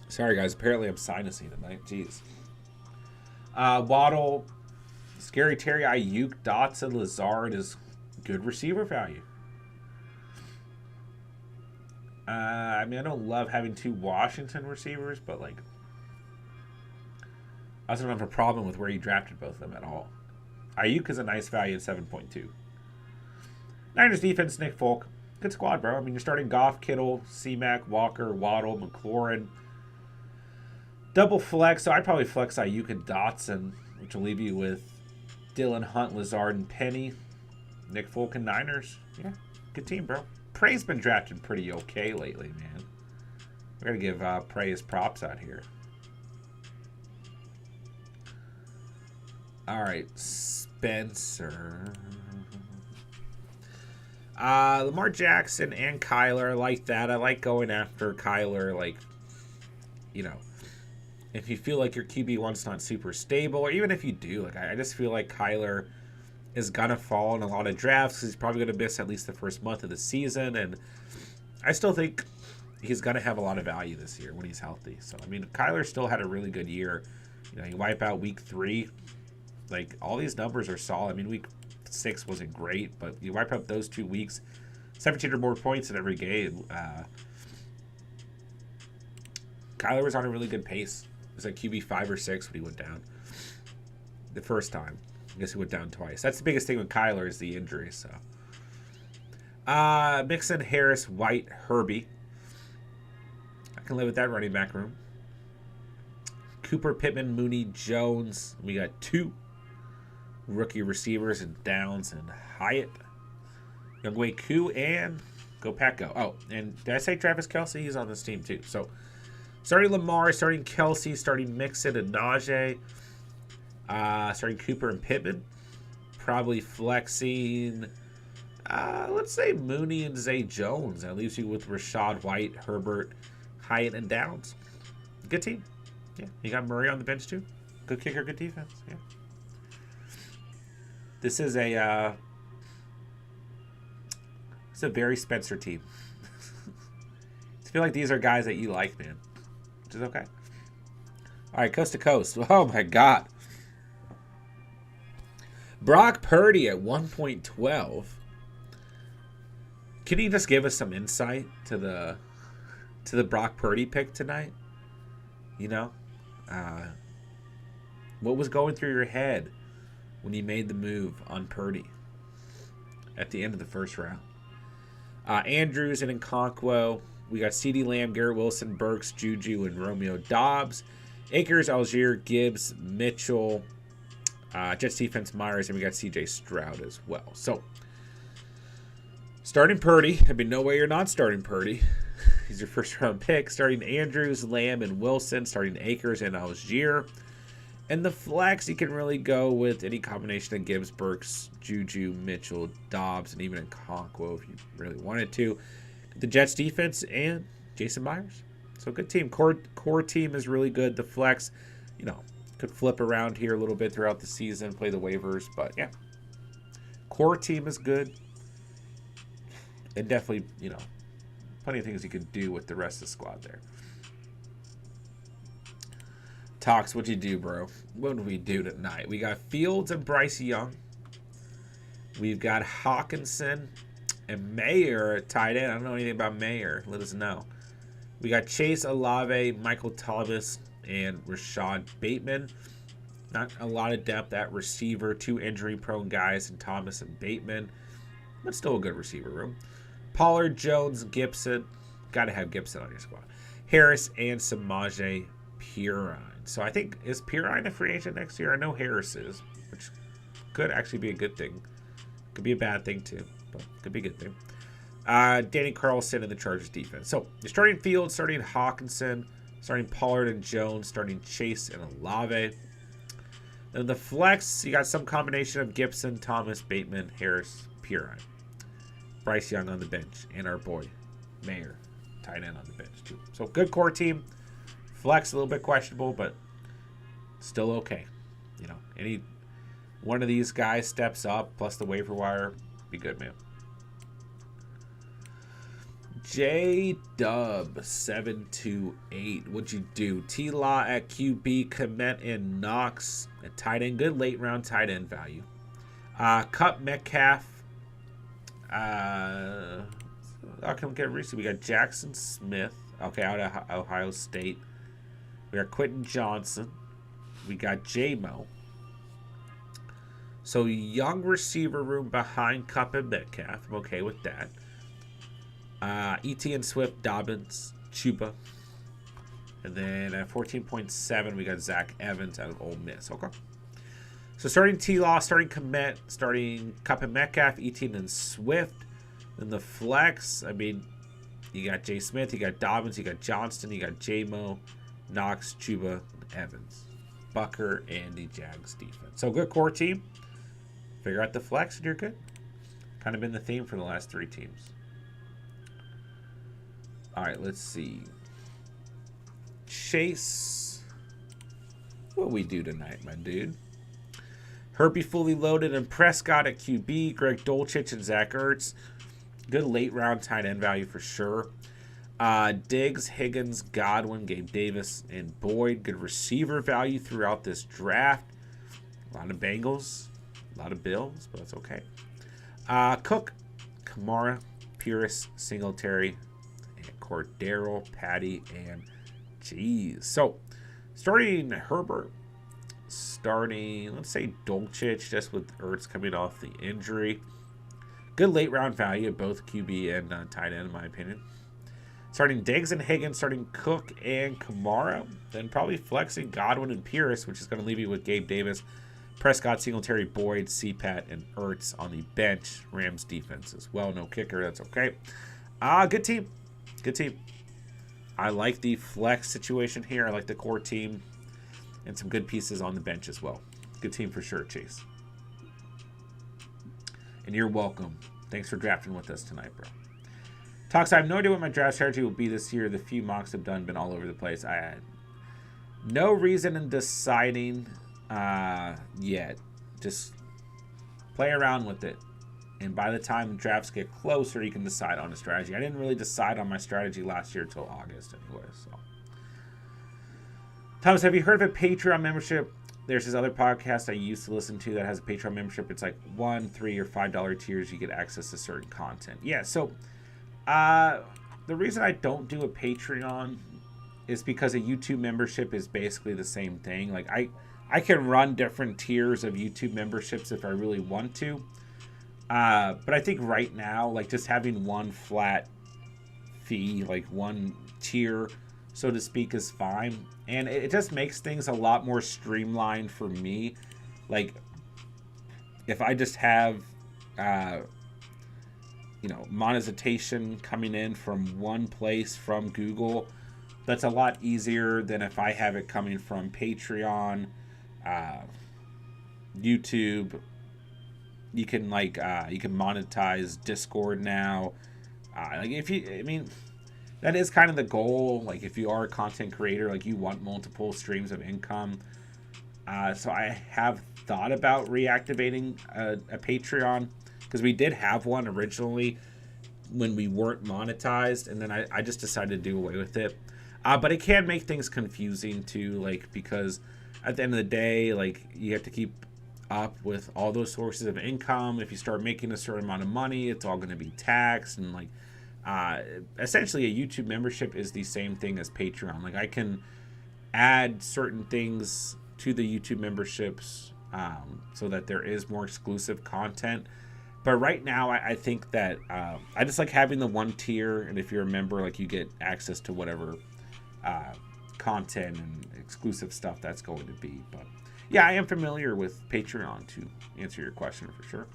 Sorry, guys. Apparently, I'm sinusing tonight. Jeez. Waddle, Scary Terry, Ayuk, Dotson, Lazard is good receiver value. I mean, I don't love having two Washington receivers, but, like, I also don't have a problem with where you drafted both of them at all. Ayuk is a nice value at 7.2. Niners defense, Nick Folk. Good squad, bro. I mean, you're starting Goff, Kittle, C-Mac, Walker, Waddle, McLaurin. Double flex, so I'd probably flex Ayuk and Dotson, which will leave you with Dillon, Hunt, Lazard, and Penny. Nick Folk and Niners. Yeah, good team, bro. Prey's been drafted pretty okay lately, man. We're going to give Prey his props out here. All right, Spencer. Lamar Jackson and Kyler. I like that. I like going after Kyler, like, you know, if you feel like your QB1's not super stable, or even if you do, like, I just feel like Kyler is going to fall in a lot of drafts because he's probably going to miss at least the first month of the season, and I still think he's going to have a lot of value this year when he's healthy. So, I mean, Kyler still had a really good year. You know, you wipe out week 3, like, all these numbers are solid. I mean, week 6 wasn't great, but you wipe out those 2 weeks, 17 or more points in every game. Kyler was on a really good pace. It was like QB 5 or 6 when he went down the first time. I guess he went down twice. That's the biggest thing with Kyler is the injury. So, Mixon, Harris, White, Herbie. I can live with that running back room. Cooper, Pittman, Mooney, Jones. We got 2 rookie receivers and Downs and Hyatt. Younghoe Koo and Go Pack Go. Oh, and did I say Travis Kelce? He's on this team too. So, starting Lamar, starting Kelce, starting Mixon and Najee. Starting Cooper and Pittman. Probably flexing, let's say Mooney and Zay Jones. That leaves you with Rashad White, Herbert, Hyatt, and Downs. Good team. Yeah, you got Murray on the bench too. Good kicker, good defense. Yeah. This is a very Spencer team. I feel like these are guys that you like, man, which is okay. All right, coast to coast. Oh my God. Brock Purdy at 1.12. Can you just give us some insight to the Brock Purdy pick tonight? You know, what was going through your head when you made the move on Purdy at the end of the first round? Andrews and Nkonkwo. We got CeeDee Lamb, Garrett Wilson, Burks, Juju, and Romeo Dobbs. Akers, Algier, Gibbs, Mitchell, Jets defense, Myers, and we got CJ Stroud as well. So, starting Purdy. I mean, no way you're not starting Purdy. He's your first round pick. Starting Andrews, Lamb, and Wilson. Starting Akers and Algier. And the flex, you can really go with any combination of Gibbs, Burks, Juju, Mitchell, Dobbs, and even Nkonkwo if you really wanted to. The Jets defense and Jason Myers. So, good team. Core team is really good. The flex, you know, could flip around here a little bit throughout the season, play the waivers, but yeah. Core team is good. And definitely, you know, plenty of things you could do with the rest of the squad there. Tox, what'd you do, bro? What did we do tonight? We got Fields and Bryce Young. We've got Hawkinson and Mayer at tight end. I don't know anything about Mayer. Let us know. We got Chase, Olave, Michael Thomas, and Rashad Bateman. Not a lot of depth at receiver. 2 injury-prone guys in Thomas and Bateman, but still a good receiver room. Pollard, Jones, Gibson. Got to have Gibson on your squad. Harris and Samaje Perine. So I think, is Perine a free agent next year? I know Harris is, which could actually be a good thing. Could be a bad thing too, but could be a good thing. Danny Carlson in the Chargers defense. So you're starting Fields, starting Hawkinson, starting Pollard and Jones, starting Chase and Olave. Then the flex, you got some combination of Gibson, Thomas, Bateman, Harris, Perine. Bryce Young on the bench, and our boy, Mayer, tight end on the bench too. So good core team. Flex a little bit questionable, but still okay. You know, any one of these guys steps up, plus the waiver wire, be good, man. J-Dub728. What'd you do? T-Law at QB, Komet and Knox at tight end. Good late round tight end value. Cup Metcalf. I can get recently. We got Jackson Smith. Okay, out of Ohio State. We got Quentin Johnson. We got J-Mo. So young receiver room behind Cup and Metcalf. I'm okay with that. Etienne, Swift, Dobbins, Chuba. And then at 14.7, we got Zach Evans out of Ole Miss. Okay. So starting T-Law, starting Komet, starting Cup and Metcalf, Etienne and Swift. Then the flex, I mean, you got Jay Smith, you got Dobbins, you got Johnston, you got J-Mo, Knox, Chuba, Evans. Bucker, and the Jags defense. So good core team. Figure out the flex and you're good. Kind of been the theme for the last 3 teams. All right, let's see. Chase. What we do tonight, my dude? Herbie fully loaded and Prescott at QB. Greg Dulcich and Zach Ertz. Good late round tight end value for sure. Diggs, Higgins, Godwin, Gabe Davis, and Boyd. Good receiver value throughout this draft. A lot of Bengals, a lot of Bills, but that's okay. Cook, Kamara, Pierce, Singletary, and Cordero, Patty, and Jeez. So, starting Herbert, starting, let's say Dulcich, just with Ertz coming off the injury. Good late round value at both QB and tight end, in my opinion. Starting Diggs and Higgins, starting Cook and Kamara. Then probably flexing Godwin and Pierce, which is going to leave you with Gabe Davis, Prescott, Singletary, Boyd, CPAT, and Ertz on the bench. Rams defense as well. No kicker. That's okay. Good team. Good team. I like the flex situation here. I like the core team. And some good pieces on the bench as well. Good team for sure, Chase. And you're welcome. Thanks for drafting with us tonight, bro. Talks, I have no idea what my draft strategy will be this year. The few mocks I've done been all over the place. I had no reason in deciding yet. Just play around with it. And by the time drafts get closer, you can decide on a strategy. I didn't really decide on my strategy last year until August anyway. So, Thomas, have you heard of a Patreon membership? There's this other podcast I used to listen to that has a Patreon membership. It's like $1, $3, or $5 tiers. You get access to certain content. Yeah, so the reason I don't do a Patreon is because a YouTube membership is basically the same thing. Like I can run different tiers of YouTube memberships if I really want to. But I think right now, like just having one flat fee, like one tier, so to speak, is fine. And it just makes things a lot more streamlined for me. Like if I just have, monetization coming in from one place from Google, that's a lot easier than if I have it coming from Patreon, YouTube. You can monetize Discord now. That is kind of the goal. Like if you are a content creator, like you want multiple streams of income. So I have thought about reactivating a Patreon, because we did have one originally when we weren't monetized, and then I just decided to do away with it. But it can make things confusing too, like because at the end of the day, like you have to keep up with all those sources of income. If you start making a certain amount of money, it's all going to be taxed, and like essentially a YouTube membership is the same thing as Patreon. Like I can add certain things to the YouTube memberships so that there is more exclusive content. But right now, I think that I just like having the one tier, and if you're a member, like you get access to whatever content and exclusive stuff that's going to be. But yeah, I am familiar with Patreon to answer your question for sure.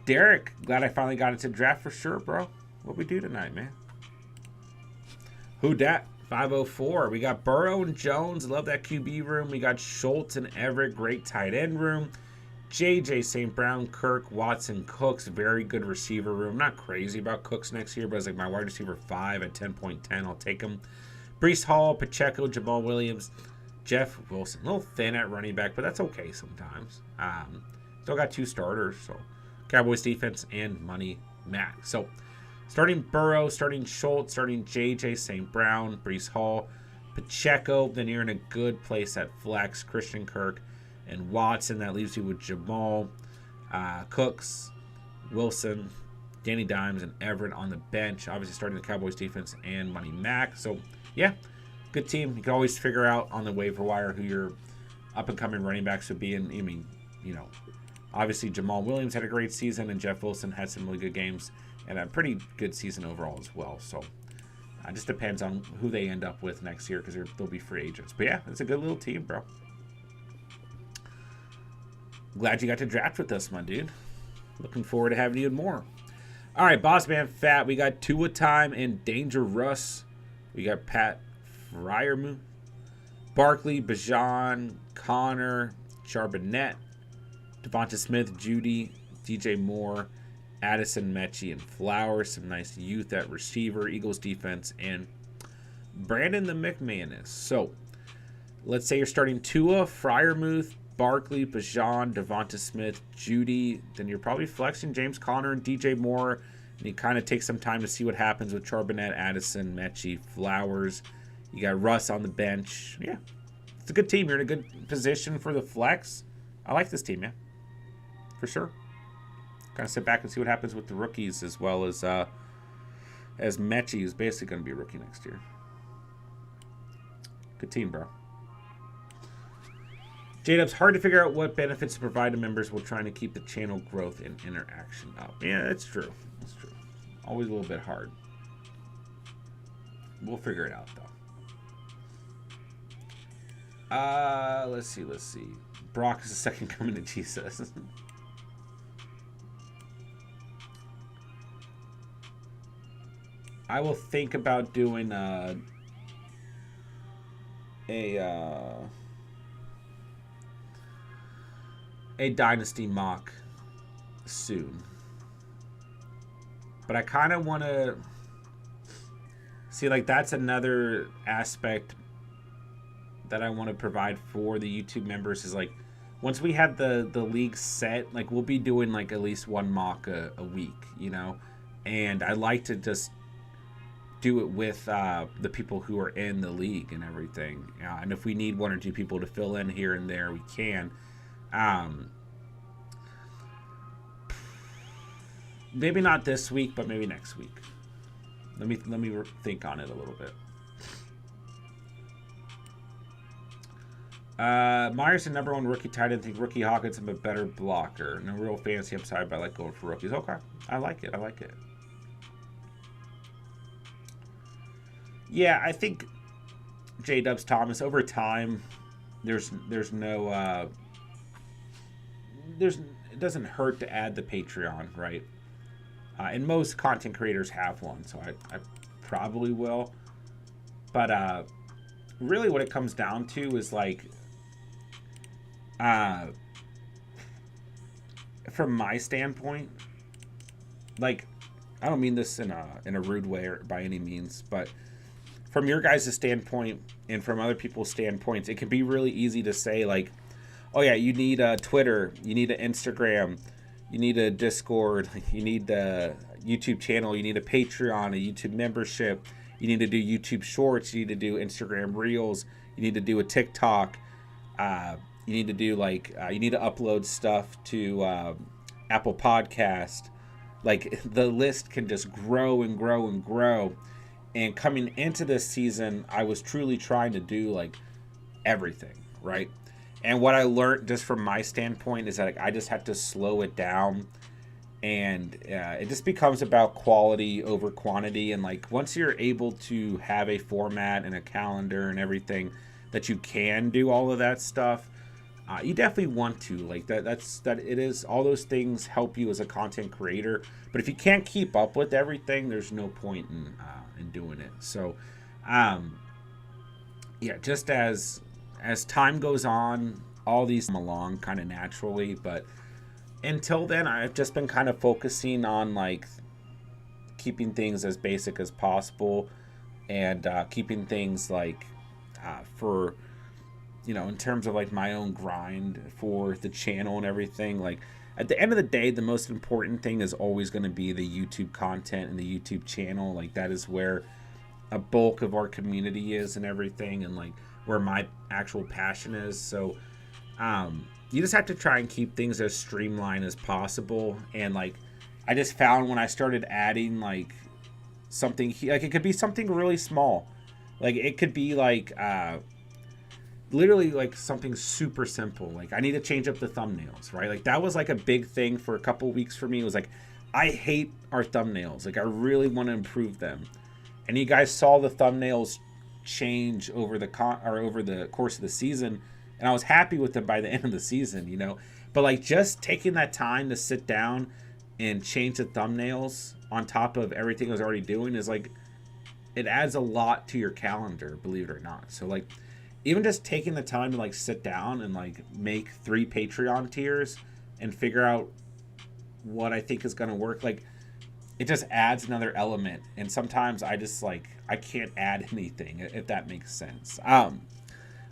Derek, glad I finally got into draft for sure, bro. What we do tonight, man? Who dat? 504. We got Burrow and Jones. Love that QB room. We got Schultz and Everett. Great tight end room. JJ, St. Brown, Kirk, Watson, Cooks. Very good receiver room. Not crazy about Cooks next year, but it's like my wide receiver 5 at 10.10. I'll take him. Breece Hall, Pacheco, Jamal Williams, Jeff Wilson. A little thin at running back, but that's okay sometimes. Still got 2 starters, so Cowboys defense and money Mac. So starting Burrow, starting Schultz, starting JJ, St. Brown, Breece Hall, Pacheco. Then you're in a good place at flex. Christian Kirk and Watson. That leaves you with Jamal, Cooks, Wilson, Danny Dimes, and Everett on the bench. Obviously starting the Cowboys defense and money Mac. So yeah, good team. You can always figure out on the waiver wire who your up-and-coming running backs would be. And I mean, you know, obviously Jamal Williams had a great season, and Jeff Wilson had some really good games and a pretty good season overall as well. So it just depends on who they end up with next year because they'll be free agents. But yeah, it's a good little team, bro. Glad you got to draft with us, my dude. Looking forward to having you and more. All right, Boss Man Fat. We got Tua Time and Danger Russ. We got Pat Fryermuth, Barkley, Bijan, Connor, Charbonnet, Devonta Smith, Judy, DJ Moore, Addison, Mechie, and Flowers. Some nice youth at receiver, Eagles defense, and Brandon the McManus. So let's say you're starting Tua, Fryermuth, Barkley, Bijan, Devonta Smith, Judy. Then you're probably flexing James Conner and DJ Moore. And you kind of take some time to see what happens with Charbonnet, Addison, Mechie, Flowers. You got Russ on the bench. Yeah, it's a good team. You're in a good position for the flex. I like this team, man. For sure. Kind of sit back and see what happens with the rookies as well as Mechie, who's basically going to be a rookie next year. Good team, bro. J-Dub's hard to figure out what benefits to provide to members while trying to keep the channel growth and interaction up. Yeah, it's true. It's true. Always a little bit hard. We'll figure it out, though. Let's see. Brock is the second coming to Jesus. I will think about doing a dynasty mock soon. But I kind of want to see, like, that's another aspect that I want to provide for the YouTube members is, like, once we have the league set, like, we'll be doing, like, at least one mock a week, you know? And I like to just do it with the people who are in the league and everything. And if we need 1 or 2 people to fill in here and there, we can. Maybe not this week, but maybe next week. Let me think on it a little bit. Myers, the number 1 rookie tight end. Think rookie Hawkins is a better blocker. No real fancy upside, but I like going for rookies. Okay, I like it. Yeah, I think J-Dubs Thomas over time. There's no it doesn't hurt to add the Patreon, right? And most content creators have one, so I probably will. But really what it comes down to is, like, from my standpoint, like, I don't mean this in a rude way or by any means, but from your guys' standpoint and from other people's standpoints, it can be really easy to say, like, oh yeah, you need a Twitter, you need an Instagram, you need a Discord, you need the YouTube channel, you need a Patreon, a YouTube membership, you need to do YouTube Shorts, you need to do Instagram Reels, you need to do a TikTok, you need to do, like, you need to upload stuff to Apple Podcast. Like, the list can just grow and grow and grow. And coming into this season, I was truly trying to do, like, everything, right? And what I learned just from my standpoint is that like, I just have to slow it down, and it just becomes about quality over quantity. And like once you're able to have a format and a calendar and everything that you can do all of that stuff, you definitely want to like that. That it is all those things help you as a content creator. But if you can't keep up with everything, there's no point in doing it. So, yeah, just as time goes on, all these come along kind of naturally. But until then, I've just been kind of focusing on like keeping things as basic as possible, and keeping things like for in terms of like my own grind for the channel and everything. Like at the end of the day, the most important thing is always going to be the YouTube content and the YouTube channel. Like that is where a bulk of our community is and everything, and like where my actual passion is. So you just have to try and keep things as streamlined as possible. And like I just found when I started adding like something like it could be something really small, like it could be like literally like something super simple, like I need to change up the thumbnails, right? Like that was like a big thing for a couple weeks for me. It was like I hate our thumbnails, like I really want to improve them. And you guys saw the thumbnails change over the course of the season, and I was happy with them by the end of the season. But like just taking that time to sit down and change the thumbnails on top of everything I was already doing is like it adds a lot to your calendar, believe it or not. So like even just taking the time to like sit down and like make 3 Patreon tiers and figure out what I think is going to work, like it just adds another element. And sometimes I just like I can't add anything, if that makes sense.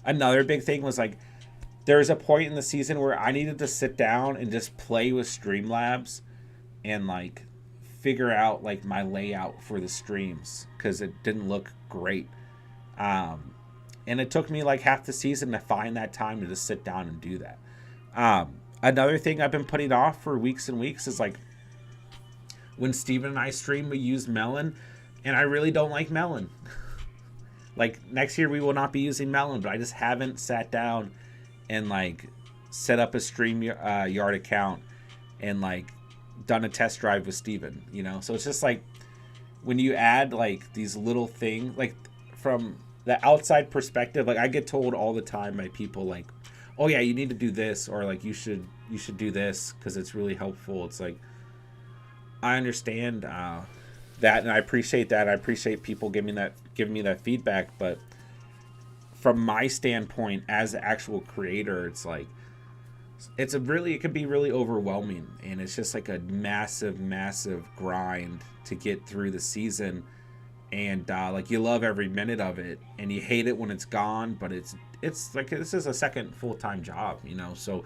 Another big thing was like there was a point in the season where I needed to sit down and just play with Streamlabs and like figure out like my layout for the streams, because it didn't look great. And it took me like half the season to find that time to just sit down and do that. Another thing I've been putting off for weeks and weeks is like when Steven and I stream, we use Melon, and I really don't like Melon. Like next year we will not be using Melon, but I just haven't sat down and like set up a StreamYard account and like done a test drive with Steven, So it's just like when you add like these little things, like from the outside perspective, like I get told all the time by people like, oh yeah, you need to do this, or like you should do this because it's really helpful. It's like I understand that, and I appreciate that. I appreciate people giving me that feedback, but from my standpoint as the actual creator, it's like it could be really overwhelming, and it's just like a massive grind to get through the season. And like you love every minute of it, and you hate it when it's gone, but it's like this is a second full-time job, So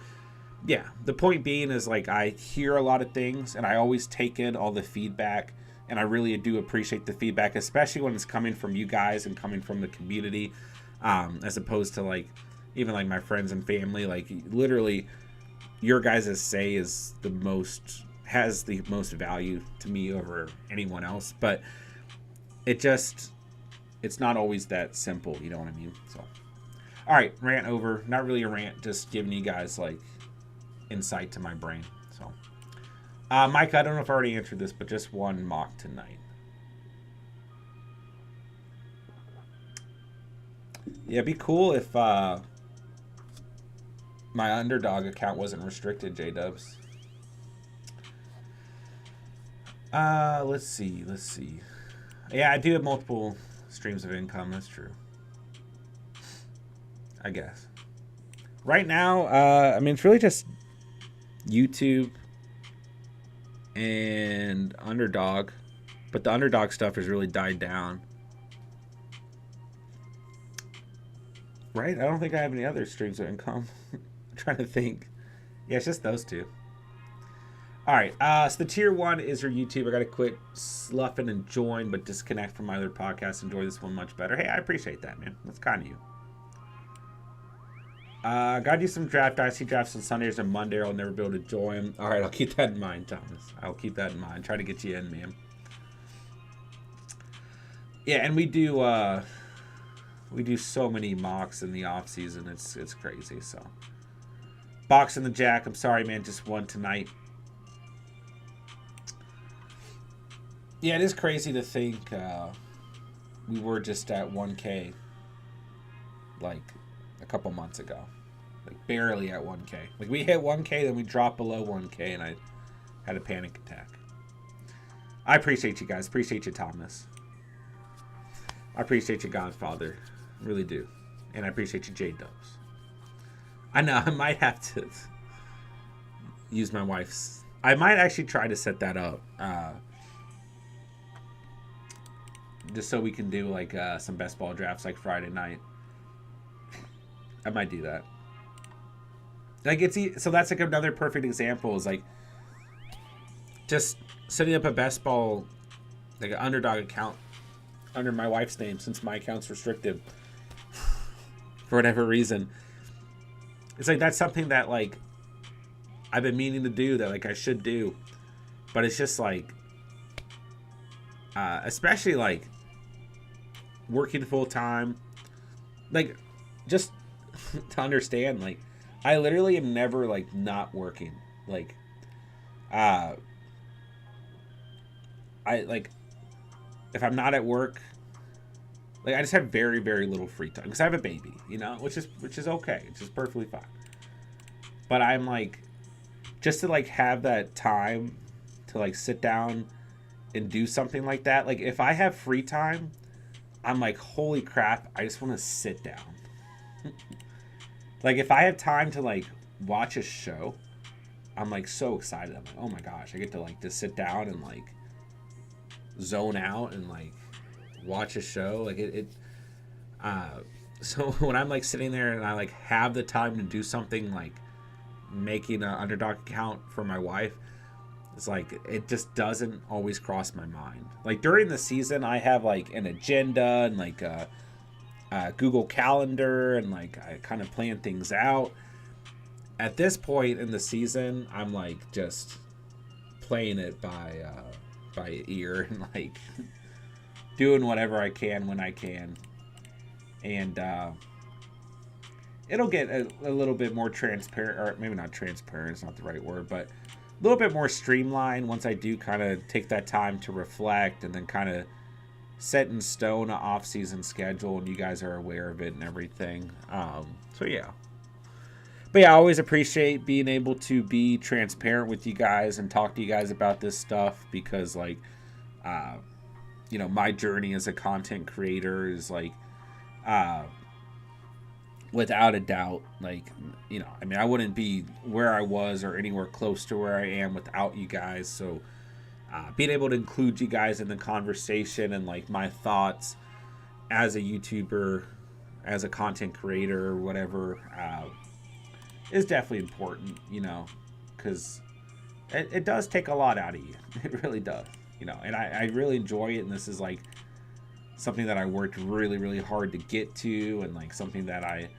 yeah, the point being is like I hear a lot of things, and I always take in all the feedback, and I really do appreciate the feedback, especially when it's coming from you guys and coming from the community, as opposed to like even like my friends and family. Like literally your guys' say has the most value to me over anyone else. But it's not always that simple, you know what I mean? So, all right, rant over. Not really a rant, just giving you guys like insight to my brain. So, Mike, I don't know if I already answered this, but just one mock tonight. Yeah, it'd be cool if my Underdog account wasn't restricted, J-Dubs. Let's see. Yeah, I do have multiple streams of income. That's true. I guess. Right now, I mean, it's really just YouTube and Underdog. But the Underdog stuff has really died down. Right? I don't think I have any other streams of income. I'm trying to think. Yeah, it's just those two. All right, so the tier 1 is your YouTube. I got to quit sloughing and join, but disconnect from my other podcasts. Enjoy this one much better. Hey, I appreciate that, man. That's kind of you. Got to do some draft. I see drafts on Sundays and Monday. I'll never be able to join. All right, I'll keep that in mind, Thomas. I'll keep that in mind. Try to get you in, man. Yeah, and we do, what We do so many mocks in the off season. It's crazy. So, boxing the Jack. I'm sorry, man. Just one tonight. Yeah, it is crazy to think we were just at 1K like a couple months ago. Like barely at 1K. Like we hit 1K, then we dropped below 1K, and I had a panic attack. I appreciate you guys. Appreciate you, Thomas. I appreciate you, Godfather. Really do. And I appreciate you, J-Dubs. I know, I might have to use my wife's. I might actually try to set that up. Just so we can do like some best ball drafts like Friday night. I might do that. Like so that's like another perfect example is like just setting up a best ball, like an Underdog account under my wife's name since my account's restricted for whatever reason. It's like that's something that like I've been meaning to do, that like I should do, but it's just like especially like working full time, like just to understand, like I literally am never like not working. Like I like if I'm not at work, like I just have very, very little free time because I have a baby, you know, which is okay. It's just perfectly fine. But I'm like, just to like have that time to like sit down and do something like that. Like if I have free time, I'm like, holy crap, I just want to sit down. Like if I have time to like watch a show, I'm like so excited. I'm like, oh my gosh, I get to like just sit down and like zone out and like watch a show. Like so when I'm like sitting there and I like have the time to do something like making an Underdog account for my wife, it's like it just doesn't always cross my mind. Like during the season I have like an agenda and like a Google Calendar and like I kind of plan things out. At this point in the season, I'm like just playing it by ear and like doing whatever I can when I can, and it'll get a little bit more transparent, or maybe not transparent, it's not the right word, but a little bit more streamlined once I do kind of take that time to reflect and then kind of set in stone an off-season schedule, and you guys are aware of it and everything. So yeah. But yeah, I always appreciate being able to be transparent with you guys and talk to you guys about this stuff because, like, you know, my journey as a content creator is, like, without a doubt, like, you know, I mean, I wouldn't be where I was or anywhere close to where I am without you guys. So being able to include you guys in the conversation and, like, my thoughts as a YouTuber, as a content creator, or whatever, is definitely important, you know, because it does take a lot out of you. It really does, you know, and I really enjoy it. And this is like something that I worked really, really hard to get to, and like something that I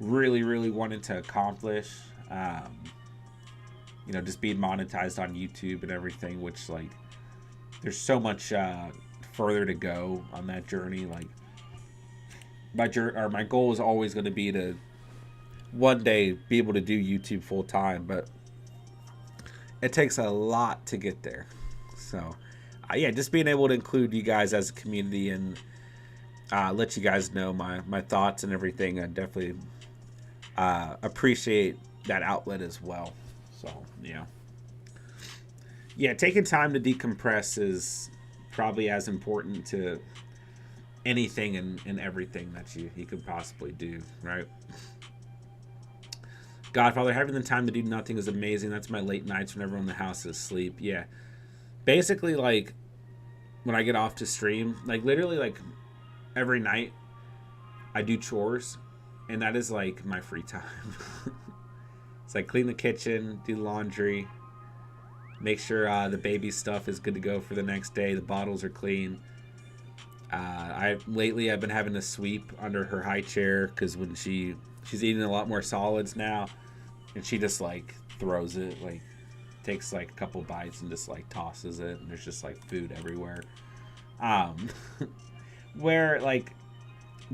really, really wanted to accomplish. You know, just being monetized on YouTube and everything, which like there's so much further to go on that journey. Like my goal is always going to be to one day be able to do YouTube full time, but it takes a lot to get there. So yeah, just being able to include you guys as a community and let you guys know my thoughts and everything, I definitely appreciate that outlet as well. So yeah, taking time to decompress is probably as important to anything and everything that you could possibly do, right? Godfather, having the time to do nothing is amazing. That's my late nights when everyone in the house is asleep. Yeah. Basically, like, when I get off to stream, like, literally, like, every night I do chores, and that is, like, my free time. It's like clean the kitchen, do laundry, make sure the baby stuff is good to go for the next day, the bottles are clean. Lately I've been having to sweep under her high chair because when she's eating a lot more solids now, and she just like throws it, like takes like a couple bites and just like tosses it, and there's just like food everywhere. Where like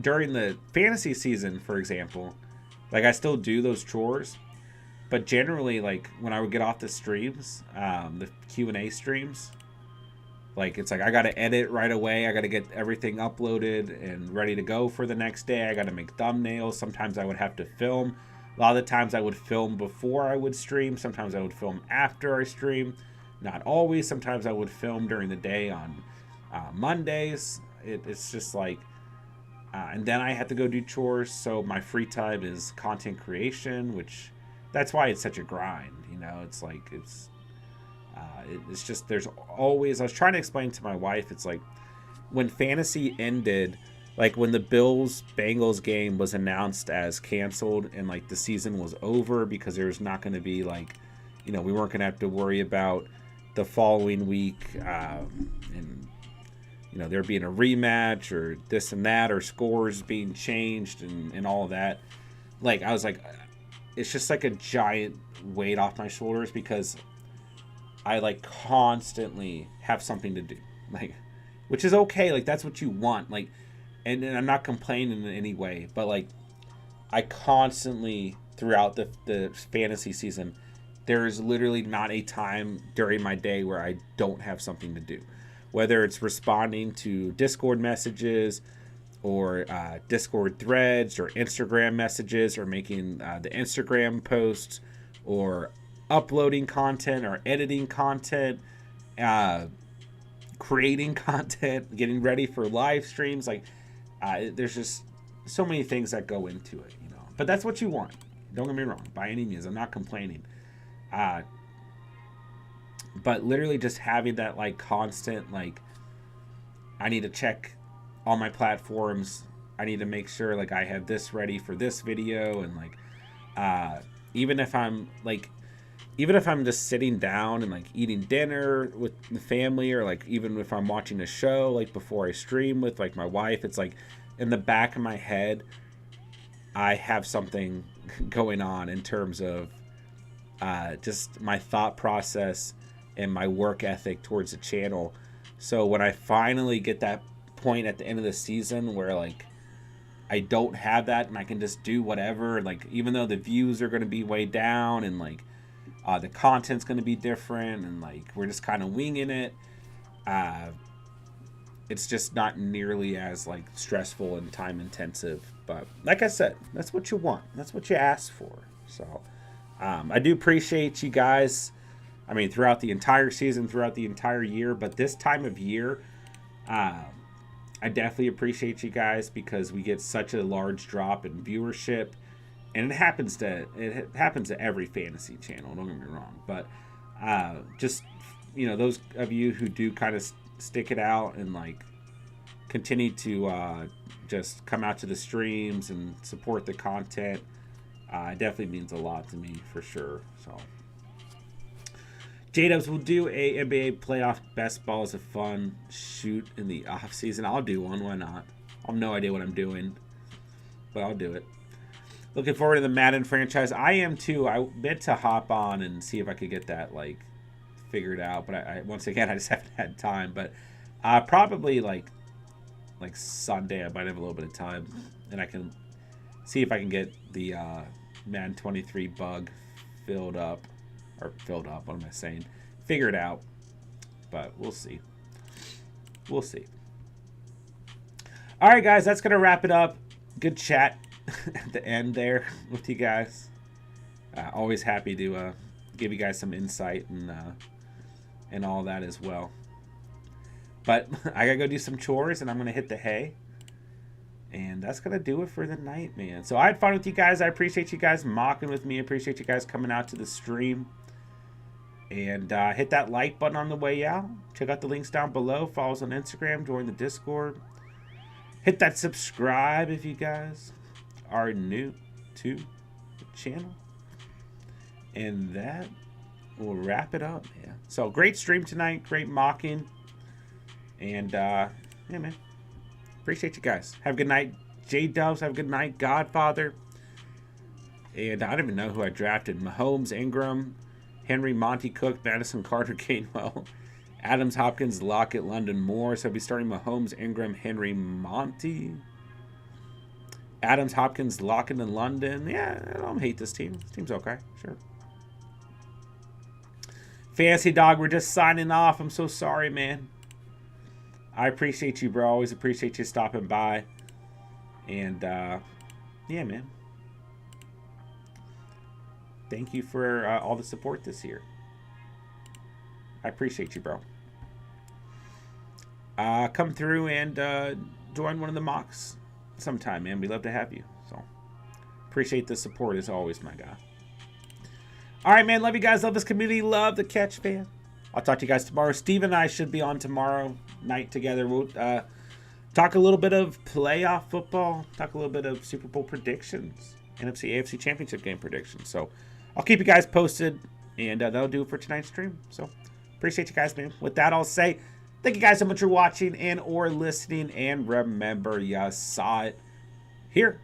during the fantasy season, for example, like I still do those chores, but generally, like when I would get off the streams, the Q&A streams, like it's like I got to edit right away. I got to get everything uploaded and ready to go for the next day. I got to make thumbnails. Sometimes I would have to film. A lot of the times I would film before I would stream. Sometimes I would film after I stream. Not always. Sometimes I would film during the day on Mondays. It's just like, and then I had to go do chores. So my free time is content creation, which that's why it's such a grind. You know, it's like it's just there's always. I was trying to explain to my wife. It's like when fantasy ended, like when the Bills-Bengals game was announced as canceled and like the season was over because there's not going to be like, you know, we weren't going to have to worry about the following week and you know there being a rematch or this and that or scores being changed and all of that. Like I was like, it's just like a giant weight off my shoulders because I like constantly have something to do, like, which is okay. Like that's what you want. Like, and I'm not complaining in any way, but like I constantly throughout the fantasy season, there is literally not a time during my day where I don't have something to do. Whether it's responding to Discord messages or Discord threads or Instagram messages or making the Instagram posts or uploading content or editing content, creating content, getting ready for live streams. Like there's just so many things that go into it, you know. But that's what you want. Don't get me wrong. By any means, I'm not complaining. But literally just having that like constant, like I need to check all my platforms. I need to make sure like I have this ready for this video. And like, even if I'm just sitting down and like eating dinner with the family, or like even if I'm watching a show, like before I stream with like my wife, it's like in the back of my head, I have something going on in terms of just my thought process and my work ethic towards the channel. So when I finally get that point at the end of the season where like I don't have that and I can just do whatever, like even though the views are going to be way down and like the content's going to be different and like we're just kind of winging it, it's just not nearly as like stressful and time intensive. But like I said, that's what you want, that's what you asked for. So I do appreciate you guys. I mean, throughout the entire season, throughout the entire year, but this time of year, I definitely appreciate you guys because we get such a large drop in viewership, and it happens to every fantasy channel. Don't get me wrong, but just you know, those of you who do kind of stick it out and like continue to just come out to the streams and support the content, it definitely means a lot to me for sure. So. J-Dubs will do a NBA playoff best ball as a fun shoot in the off season. I'll do one. Why not? I have no idea what I'm doing, but I'll do it. Looking forward to the Madden franchise. I am too. I meant to hop on and see if I could get that like figured out, but I once again I just haven't had time. But probably like Sunday I might have a little bit of time, and I can see if I can get the Madden 23 bug filled up. What am I saying? Figure it out. But we'll see. We'll see. All right, guys, that's going to wrap it up. Good chat at the end there with you guys. Always happy to give you guys some insight and all that as well. But I got to go do some chores, and I'm going to hit the hay. And that's going to do it for the night, man. So I had fun with you guys. I appreciate you guys mocking with me. I appreciate you guys coming out to the stream. And hit that like button on the way out. Check out the links down below. Follow us on Instagram. Join the Discord. Hit that subscribe if you guys are new to the channel. And that will wrap it up, man. So great stream tonight. Great mocking. And yeah, man. Appreciate you guys. Have a good night. J-Dubs, have a good night. Godfather. And I don't even know who I drafted. Mahomes, Ingram, Henry, Monty Cook, Madison, Carter, Gainwell, Adams, Hopkins, Lockett, London, Moore. So I'll be starting Mahomes, Ingram, Henry, Monty. Adams, Hopkins, Lockett in London. Yeah, I don't hate this team. This team's okay. Sure. Fancy Dog, we're just signing off. I'm so sorry, man. I appreciate you, bro. Always appreciate you stopping by. And, yeah, man. Thank you for all the support this year. I appreciate you, bro. Come through and join one of the mocks sometime, man. We'd love to have you. So, appreciate the support as always, my guy. All right, man. Love you guys. Love this community. Love the catch, fan. I'll talk to you guys tomorrow. Steve and I should be on tomorrow night together. We'll talk a little bit of playoff football. Talk a little bit of Super Bowl predictions. NFC, AFC Championship game predictions. So, I'll keep you guys posted. And that'll do it for tonight's stream. So, appreciate you guys, man. With that, I'll say thank you guys so much for watching and or listening. And remember, you saw it here